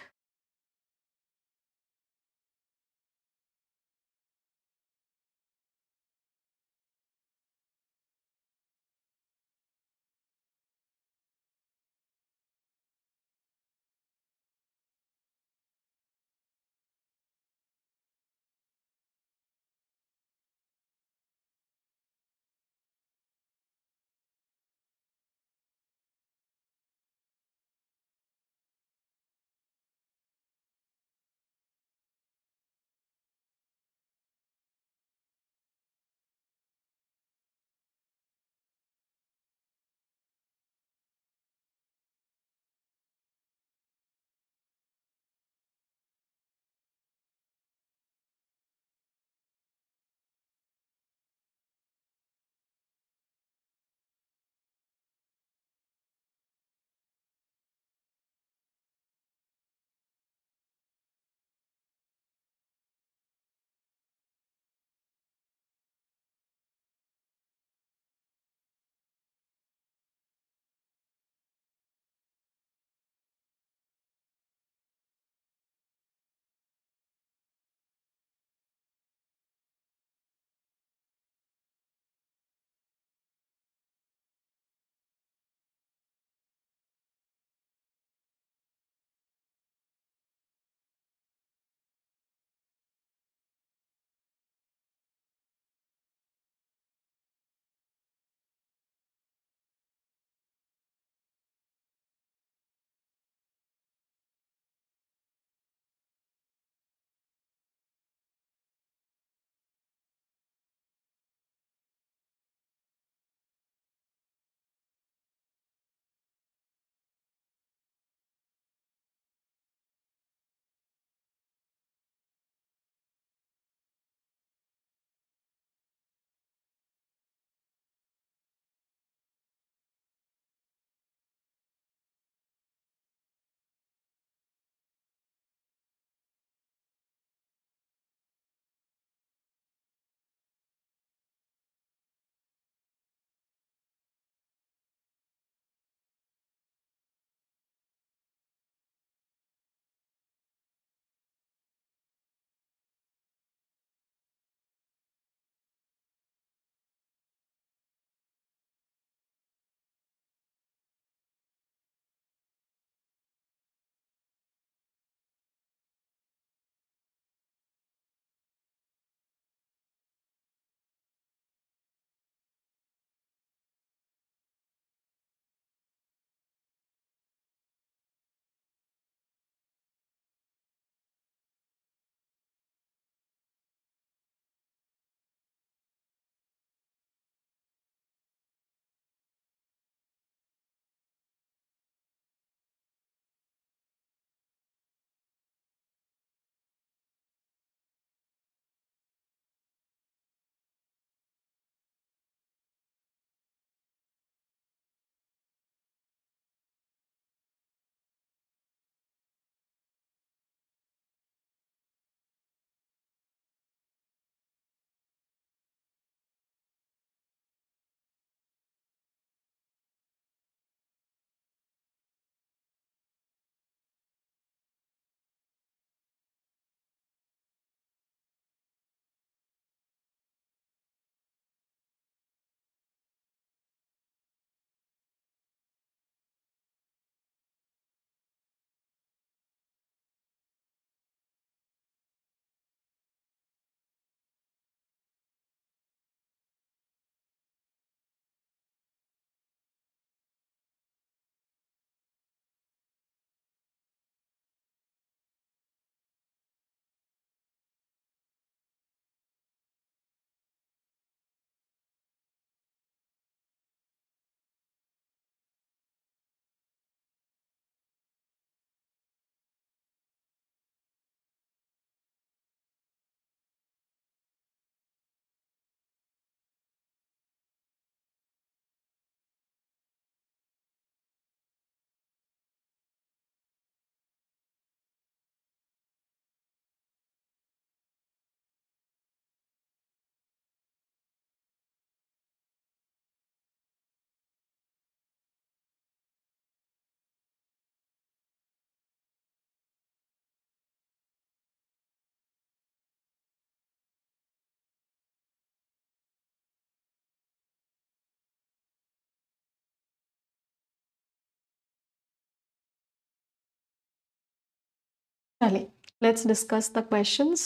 चलिए लेट्स डिस्कस द क्वेश्चंस।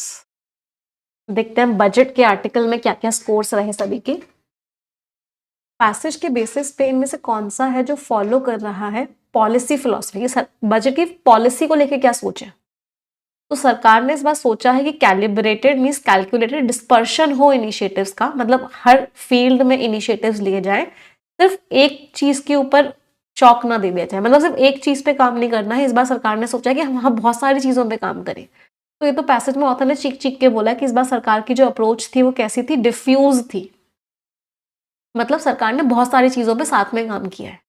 देखते हैं बजट के आर्टिकल में क्या क्या स्कोर्स रहे सभी के। पैसेज के बेसिस पे इनमें से कौन सा है जो फॉलो कर रहा है पॉलिसी फिलॉसफी, बजट की पॉलिसी को लेके क्या सोचे। तो सरकार ने इस बार सोचा है कि कैलिब्रेटेड मींस कैलकुलेटेड डिस्पर्शन हो इनिशिएटिव्स का, मतलब हर फील्ड में इनिशिएटिव्स लिए जाए, सिर्फ एक चीज के ऊपर चौक ना दे दिया जाए, मतलब सिर्फ एक चीज पे काम नहीं करना है। इस बार सरकार ने सोचा है कि हम बहुत सारी चीजों पे काम करें। तो ये तो पैसेज में ऑथर ने चीख चीख के बोला कि इस बार सरकार की जो अप्रोच थी वो कैसी थी, डिफ्यूज थी, मतलब सरकार ने बहुत सारी चीजों पे साथ में काम किया है।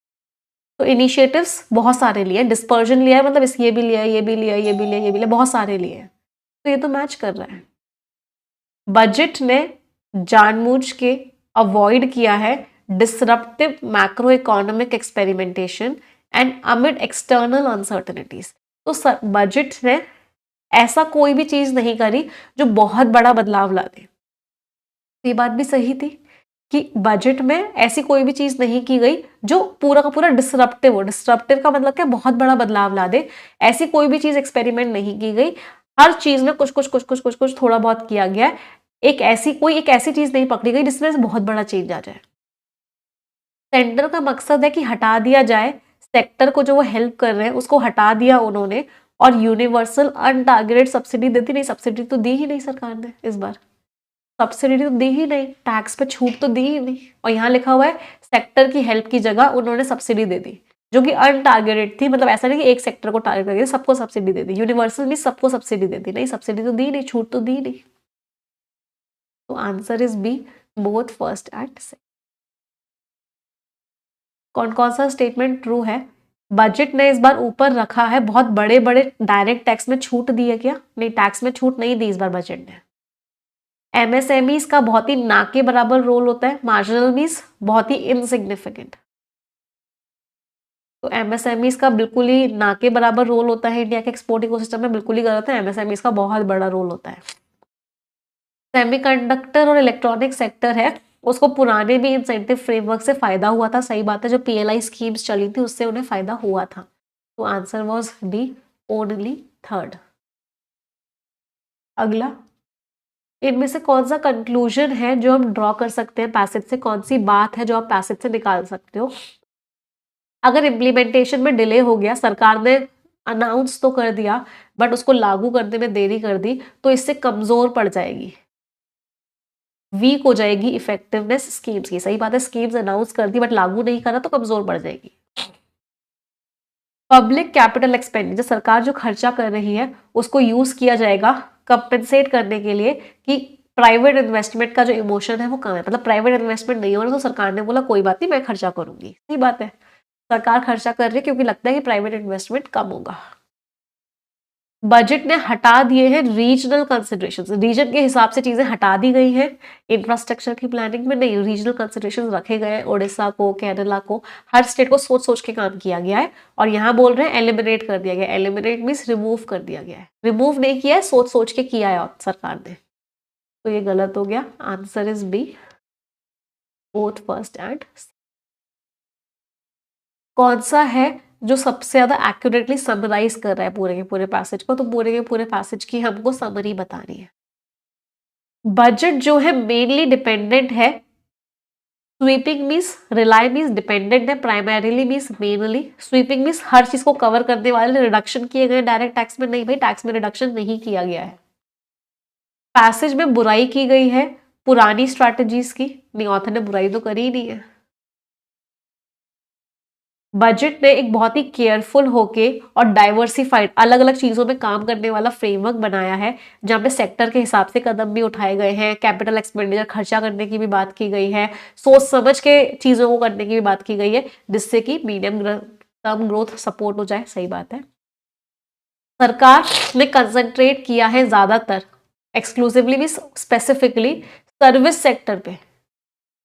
तो इनिशिएटिव्स बहुत सारे लिए, डिस्पर्जन लिया है, मतलब इस ये भी लिया, ये भी लिया, ये भी लिया, ये भी लिया, बहुत सारे लिए। तो ये तो मैच कर रहा है। बजट ने जानबूझ के अवॉइड किया है disruptive macro economic experimentation and amid external uncertainties. तो बजट ने ऐसा कोई भी चीज नहीं करी जो बहुत बड़ा बदलाव ला दे। ये बात भी सही थी कि बजट में ऐसी कोई भी चीज नहीं की गई जो पूरा का पूरा डिसरप्टिव हो। डिसरप्टिव का मतलब क्या, बहुत बड़ा बदलाव ला दे। ऐसी कोई भी चीज एक्सपेरिमेंट नहीं की गई। हर चीज में कुछ कुछ कुछ कुछ कुछ कुछ थोड़ा बहुत किया गया है। एक ऐसी चीज नहीं पकड़ी गई जिसमें से बहुत बड़ा चेंज आ जाए। सेंटर का मकसद है कि हटा दिया जाए सेक्टर को, जो वो हेल्प कर रहे हैं उसको हटा दिया उन्होंने, और यूनिवर्सल अनटारगेटेड सब्सिडी देती नहीं। सब्सिडी तो दी ही नहीं सरकार ने इस बार, सब्सिडी तो दी ही नहीं, टैक्स पे छूट तो दी ही नहीं। और यहाँ लिखा हुआ है सेक्टर की हेल्प की जगह उन्होंने सब्सिडी दे दी, जो कि अनटारगेटेड थी। मतलब ऐसा नहीं कि एक सेक्टर को टारगेट करके सबको सब्सिडी दे दी। यूनिवर्सल में सबको सब्सिडी दे दी, नहीं सब्सिडी तो दी नहीं, छूट तो दी नहीं। तो answer is B, both first and second. कौन कौन सा स्टेटमेंट ट्रू है। बजट ने इस बार ऊपर रखा है, बहुत बड़े बड़े डायरेक्ट टैक्स में छूट दी है क्या, नहीं टैक्स में छूट नहीं दी इस बार बजट ने। एमएसएमईज का बहुत ही ना के बराबर रोल होता है, मार्जिनल मीन्स बहुत ही इनसिग्निफिकेंट। तो एमएसएमईज का बिल्कुल ही ना के बराबर रोल होता है इंडिया के एक्सपोर्ट इकोसिस्टम में, बिल्कुल ही गलत है। एमएसएमईज का बहुत बड़ा रोल होता है। सेमीकंडक्टर और इलेक्ट्रॉनिक सेक्टर है, उसको पुराने भी इंसेंटिव फ्रेमवर्क से फायदा हुआ था। सही बात है, जो पीएलआई स्कीम्स चली थी उससे उन्हें फायदा हुआ था। तो answer was D, only third. अगला, इनमें से कौन सा कंक्लूजन है जो हम ड्रॉ कर सकते हैं पैसेज से, कौन सी बात है जो आप पैसेज से निकाल सकते हो। अगर इम्प्लीमेंटेशन में डिले हो गया, सरकार ने अनाउंस तो कर दिया बट उसको लागू करने में देरी कर दी, तो इससे कमजोर पड़ जाएगी, वीक हो जाएगी इफेक्टिवनेस स्कीम्स की। सही बात है, स्कीम्स अनाउंस कर दी बट लागू नहीं करा तो कमजोर पड़ जाएगी। पब्लिक कैपिटल एक्सपेंडिचर, सरकार जो खर्चा कर रही है उसको यूज किया जाएगा कंपेंसेट करने के लिए कि प्राइवेट इन्वेस्टमेंट का जो इमोशन है वो कम है। मतलब प्राइवेट इन्वेस्टमेंट नहीं हो रहा तो सरकार ने बोला कोई बात नहीं, मैं खर्चा करूंगी। सही बात है, सरकार खर्चा कर रही है क्योंकि लगता है कि प्राइवेट इन्वेस्टमेंट कम होगा। बजट ने हटा दिए हैं रीजनल कंसिडरेशंस, रीजन के हिसाब से चीजें हटा दी गई हैं। इंफ्रास्ट्रक्चर की प्लानिंग में नहीं, रीजनल कंसिडरेशंस रखे गए हैं। उड़ीसा को, केरला को, हर स्टेट को सोच सोच के काम किया गया है। और यहाँ बोल रहे हैं एलिमिनेट कर दिया गया। एलिमिनेट मीन्स रिमूव कर दिया गया है, रिमूव नहीं किया है, सोच सोच के किया है सरकार ने। तो ये गलत हो गया, answer is B, both first and. कौन सा है जो सबसे ज्यादा एक्यूरेटली समराइज कर रहा है पूरे के पूरे पैसेज को। तो पूरे के पूरे पैसेज की हमको समरी बतानी है। बजट जो है मेनली डिपेंडेंट है, sweeping means rely means dependent है, primarily means mainly. Sweeping means हर चीज को कवर करने वाले रिडक्शन किए गए डायरेक्ट टैक्स में। नहीं भाई, टैक्स में रिडक्शन नहीं किया गया है। पैसेज में बुराई की गई है पुरानी स्ट्रैटेजीज की, नहीं ऑथर ने बुराई तो करी ही नहीं है। बजट ने एक बहुत ही केयरफुल होके और डाइवर्सिफाइड अलग अलग चीजों में काम करने वाला फ्रेमवर्क बनाया है, जहां पे सेक्टर के हिसाब से कदम भी उठाए गए हैं, कैपिटल एक्सपेंडिचर खर्चा करने की भी बात की गई है, सोच समझ के चीजों को करने की भी बात की गई है, जिससे कि मीडियम टर्म ग्रोथ सपोर्ट हो जाए। सही बात है। सरकार ने कंसंट्रेट किया है ज्यादातर, एक्सक्लूसिवली भी स्पेसिफिकली सर्विस सेक्टर पे,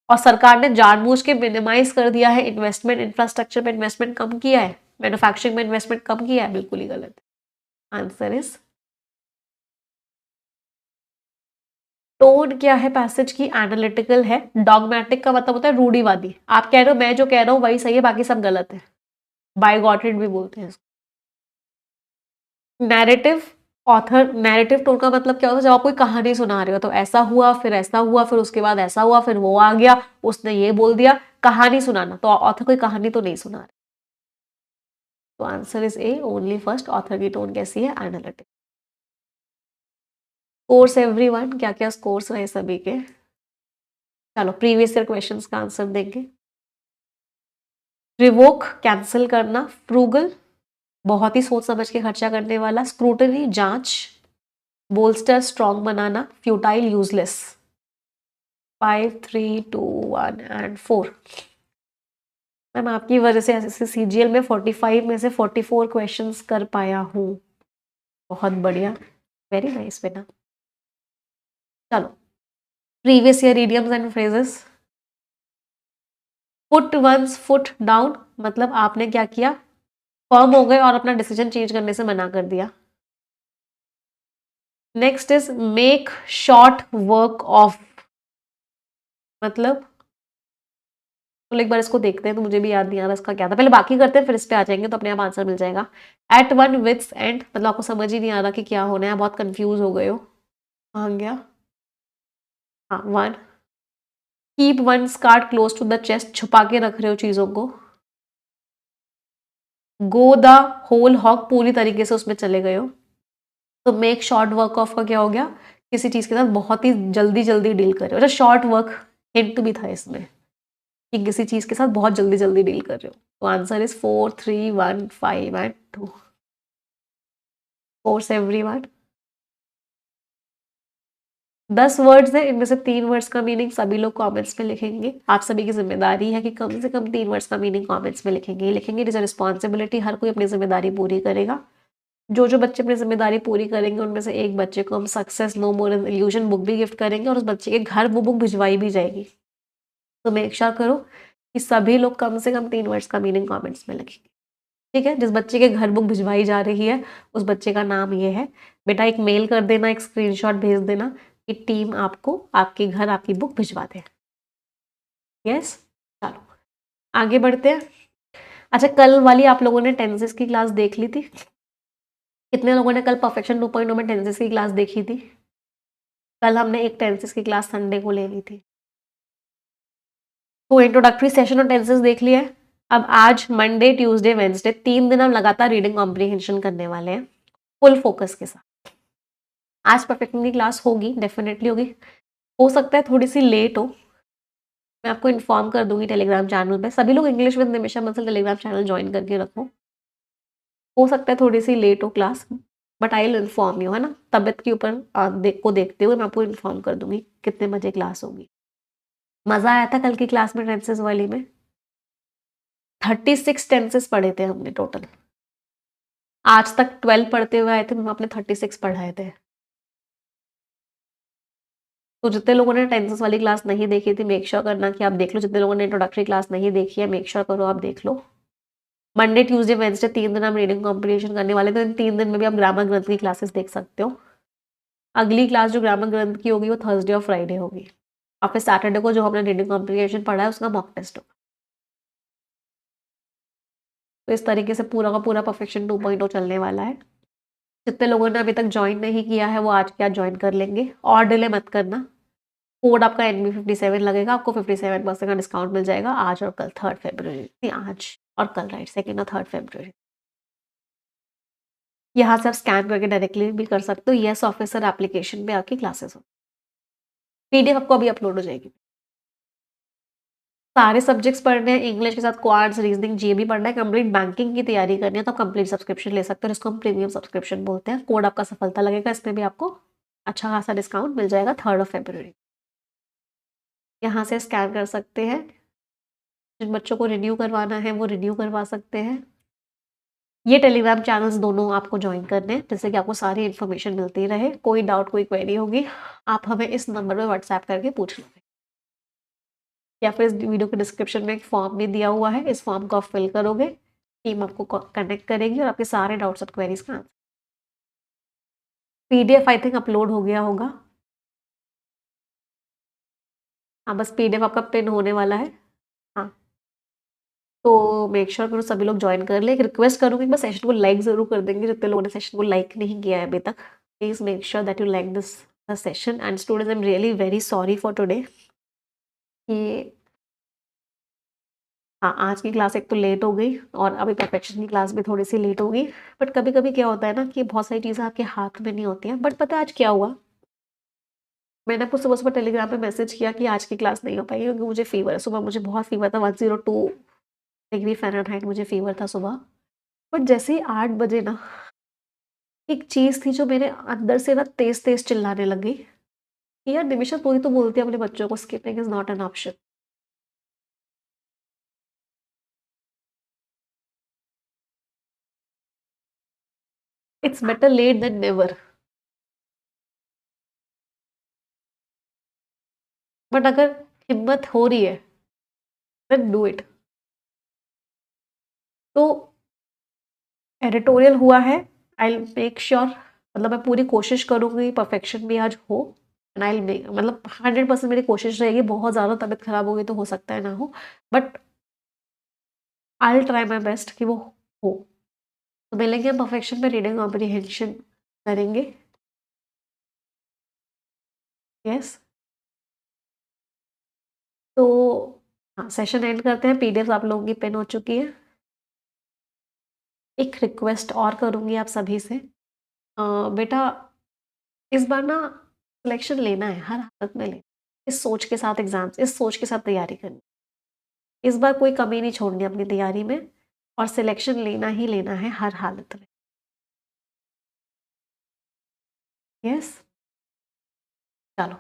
और सरकार ने जानबूझ के मिनिमाइज कर दिया है इन्वेस्टमेंट, इंफ्रास्ट्रक्चर पे इन्वेस्टमेंट कम किया है, मैन्युफैक्चरिंग में इन्वेस्टमेंट कम किया है। बिल्कुल ही गलत है, आंसर इज। टोन क्या है पैसेज की, एनालिटिकल है। डॉगमेटिक का मतलब होता है रूढ़िवादी, आप कह रहे हो मैं जो कह रहा हूं वही सही है बाकी सब गलत है, बाय गॉट इट भी बोलते हैं इसको। नैरेटिव ऑथर नैरेटिव टोन का मतलब क्या होता है, जब आप कोई कहानी सुना रहे हो तो ऐसा हुआ, फिर उसके बाद ऐसा हुआ, फिर वो आ गया, उसने ये बोल दिया, कहानी सुनाना, तो ऑथर कोई कहानी तो नहीं सुना रहे। तो answer is a, only first. Author की टोन कैसी है? एनालिटिक। स्कोर्स एवरीवन, क्या क्या स्कोर्स रहे सभी के? चलो प्रीवियस ईयर क्वेश्चंस का आंसर देंगे। रिवोक, कैंसिल करना। फ्रूगल, बहुत ही सोच समझ के खर्चा करने वाला। स्क्रूटनी, जांच। Bolster, strong banana. Futile, useless. 5 3 2 1 and 4। Ma'am आपकी वजह से ऐसे सीजीएल में 45 में से 44 क्वेश्चंस कर पाया हूँ। बहुत बढ़िया, वेरी नाइस बेटा। चलो previous year idioms and phrases. Put one's foot down, मतलब आपने क्या किया, फर्म हो गए और अपना डिसीजन चेंज करने से मना कर दिया। Next is make short work of, मतलब तो एक बार इसको देखते हैं, तो मुझे भी याद नहीं आ रहा इसका क्या था, पहले बाकी करते हैं फिर इस पे आ जाएंगे तो अपने आप आंसर मिल जाएगा। एट वन विथ्स एंड, मतलब आपको समझ ही नहीं आ रहा कि क्या होना है, बहुत कंफ्यूज हो गए हो। कहाँ गया? हाँ, one. Keep one card close to the chest, छुपा के रख रहे हो चीजों को। गो द होल हॉक, पूरी तरीके से उसमें चले गए हो। तो मेक शॉर्ट वर्क ऑफ का क्या हो गया, किसी चीज के साथ बहुत ही जल्दी जल्दी डील कर रहे हो। शॉर्ट वर्क हिंट भी था इसमें कि किसी चीज के साथ बहुत जल्दी जल्दी डील कर रहे हो। तो answer is 4 3 1 5 and 2। Course everyone. 10 words है, इनमें से 3 वर्ड्स का मीनिंग सभी लोग कमेंट्स में लिखेंगे। आप सभी की जिम्मेदारी है कि कम से कम 3 वर्ड्स का मीनिंग कमेंट्स में लिखेंगे। इट इज अ रिस्पॉन्सिबिलिटी, हर कोई अपनी जिम्मेदारी पूरी करेगा। जो जो बच्चे अपनी जिम्मेदारी पूरी करेंगे उनमें से एक बच्चे को हम सक्सेस नो मोर इल्यूजन बुक भी गिफ्ट करेंगे और उस बच्चे के घर वो बुक भिजवाई भी जाएगी। तो मेक श्योर करो कि सभी लोग कम से कम 3 वर्ड्स का मीनिंग कमेंट्स में लिखेंगे। ठीक है, जिस बच्चे के घर बुक भिजवाई जा रही है उस बच्चे का नाम ये है। बेटा एक मेल कर देना, एक स्क्रीनशॉट भेज देना कि टीम आपको आपके घर आपकी बुक भिजवा दे। यस, चलो आगे बढ़ते हैं। अच्छा, कल वाली आप लोगों ने टेंसेस की क्लास देख ली थी? कितने लोगों ने कल परफेक्शन 2.0 में टेंसेस की क्लास देखी थी? कल हमने एक टेंसेस की क्लास संडे को ले ली थी। तो इंट्रोडक्टरी सेशन और टेंसेस देख लिया है। अब आज मंडे ट्यूसडे वेंसडे 3 दिन हम लगातार रीडिंग कॉम्प्रिहेंशन करने वाले हैं फुल फोकस के साथ। आज परफेक्शन की क्लास होगी, डेफिनेटली होगी। हो सकता है थोड़ी सी लेट हो, मैं आपको इन्फॉर्म कर दूंगी टेलीग्राम चैनल पे। सभी लोग English with Nimisha muscle Telegram channel join करके रखो। हो सकता है थोड़ी सी लेट हो class, but I will inform you, है ना। तबियत के ऊपर को देखते हुए मैं आपको इन्फॉर्म कर दूंगी कितने बजे क्लास होगी। मजा आया था कल की क्लास में टेंसेस वाली में। 36 टेंसेस पढ़े थे हमने टोटल। आज तक 12 पढ़ते हुए आए थे, हम आपने 36 पढ़ाए थे। तो जितने लोगों ने टेंसेस वाली क्लास नहीं देखी थी, मेक श्योर करना कि आप देख लो। जितने लोगों ने इंट्रोडक्टरी क्लास नहीं देखी है, मेक श्योर करो आप देख लो। मंडे ट्यूसडे वेंसडे 3 दिन हम रीडिंग कॉम्पिटिशन करने वाले, तो इन 3 दिन में भी आप ग्रामर ग्रंथ की क्लासेस देख सकते हो। अगली क्लास जो ग्रामर ग्रंथ की होगी वो थर्सडे और फ्राइडे होगी, और फिर सैटरडे को जो हमने रीडिंग कॉम्पिटिशन पढ़ा है उसका मॉक टेस्ट होगा। तो इस तरीके से पूरा का पूरा परफेक्शन 2.0 चलने वाला है। जितने लोगों ने अभी तक ज्वाइन नहीं किया है वो आज क्या ज्वाइन कर लेंगे, और डिले मत करना। कोड आपका NB57 लगेगा, आपको 57% का डिस्काउंट मिल जाएगा आज और कल, 3 फरवरी। आज और कल, राइट, 2 और 3 फरवरी। यहाँ से आप स्कैन करके डायरेक्टली भी कर सकते हो। यस ऑफिसर एप्लीकेशन पे आपकी क्लासेस हो, PDF आपको अभी अपलोड हो जाएगी। सारे सब्जेक्ट्स पढ़ने हैं, इंग्लिश के साथ क्वाड्स रीजनिंग जी भी पढ़ना है। कंप्लीट बैंकिंग की तैयारी करनी है तो कंप्लीट सब्सक्रिप्शन ले सकते हो, इसको हम प्रीमियम सब्सक्रिप्शन बोलते हैं। कोड आपका सफलता लगेगा, इसमें भी आपको अच्छा खासा डिस्काउंट मिल जाएगा 3 फरवरी। यहाँ से स्कैन कर सकते हैं। जिन बच्चों को रिन्यू करवाना है वो रिन्यू करवा सकते हैं। ये टेलीग्राम चैनल्स दोनों आपको ज्वाइन करने हैं जिससे कि आपको सारी इन्फॉर्मेशन मिलती रहे। कोई डाउट कोई क्वेरी होगी आप हमें इस नंबर पर व्हाट्सएप करके पूछ लो, या फिर इस वीडियो के डिस्क्रिप्शन में एक फॉर्म भी दिया हुआ है, इस फॉर्म को आप फिल करोगे, टीम आपको कनेक्ट करेगी और आपके सारे डाउट्स और क्वेरीज का answer. PDF I think upload हो गया होगा। हाँ, बस PDF आपका पिन होने वाला है। हाँ, तो मेक श्योर करो सभी लोग ज्वाइन कर ले। एक रिक्वेस्ट करूंगी, बस सेशन को लाइक जरूर कर देंगे जितने लोगों ने सेशन को लाइक नहीं किया है अभी तक। Please make sure that you like this session. And students, I am really very sorry for today कि हाँ, आज की क्लास एक तो लेट हो गई और अभी परफेक्शन की क्लास भी थोड़ी सी लेट हो गई। बट कभी कभी क्या होता है ना कि बहुत सारी चीज़ें आपके हाथ में नहीं होती हैं। बट पता है आज क्या हुआ, मैंने आपको सुबह सुबह टेलीग्राम पे मैसेज किया कि आज की क्लास नहीं हो पाई क्योंकि मुझे फीवर है। सुबह मुझे बहुत फीवर था, 102 डिग्री फ़ारेनहाइट मुझे फीवर था सुबह। बट जैसे ही 8 बजे ना, एक चीज़ थी जो मेरे अंदर से ना तेज तेज चिल्लाने लग गई कि यार निमिषा, तू ही तो बोलती है अपने बच्चों को skipping is not an option. It's better late than never. But अगर हिम्मत हो रही है देन डू इट। तो एडिटोरियल हुआ है, आई मेक श्योर, मतलब मैं पूरी कोशिश करूंगी परफेक्शन भी आज हो। एंड आई मतलब 100% मेरी कोशिश रहेगी। बहुत ज़्यादा तबीयत खराब होगी तो हो सकता है ना हो, but I will try my best कि वो हो। तो मिलेंगे परफेक्शन में, रीडिंग कॉम्प्रिहेंशन करेंगे। यस, तो हाँ, सेशन एंड करते हैं। पीडीएफ आप लोगों की पिन हो चुकी है। एक रिक्वेस्ट और करूंगी आप सभी से, बेटा इस बार ना सिलेक्शन लेना है, हर हालत में लेना। इस सोच के साथ एग्जाम्स, इस सोच के साथ तैयारी करनी। इस बार कोई कमी नहीं छोड़नी अपनी तैयारी में, और सिलेक्शन लेना ही लेना है हर हालत में। यस, चलो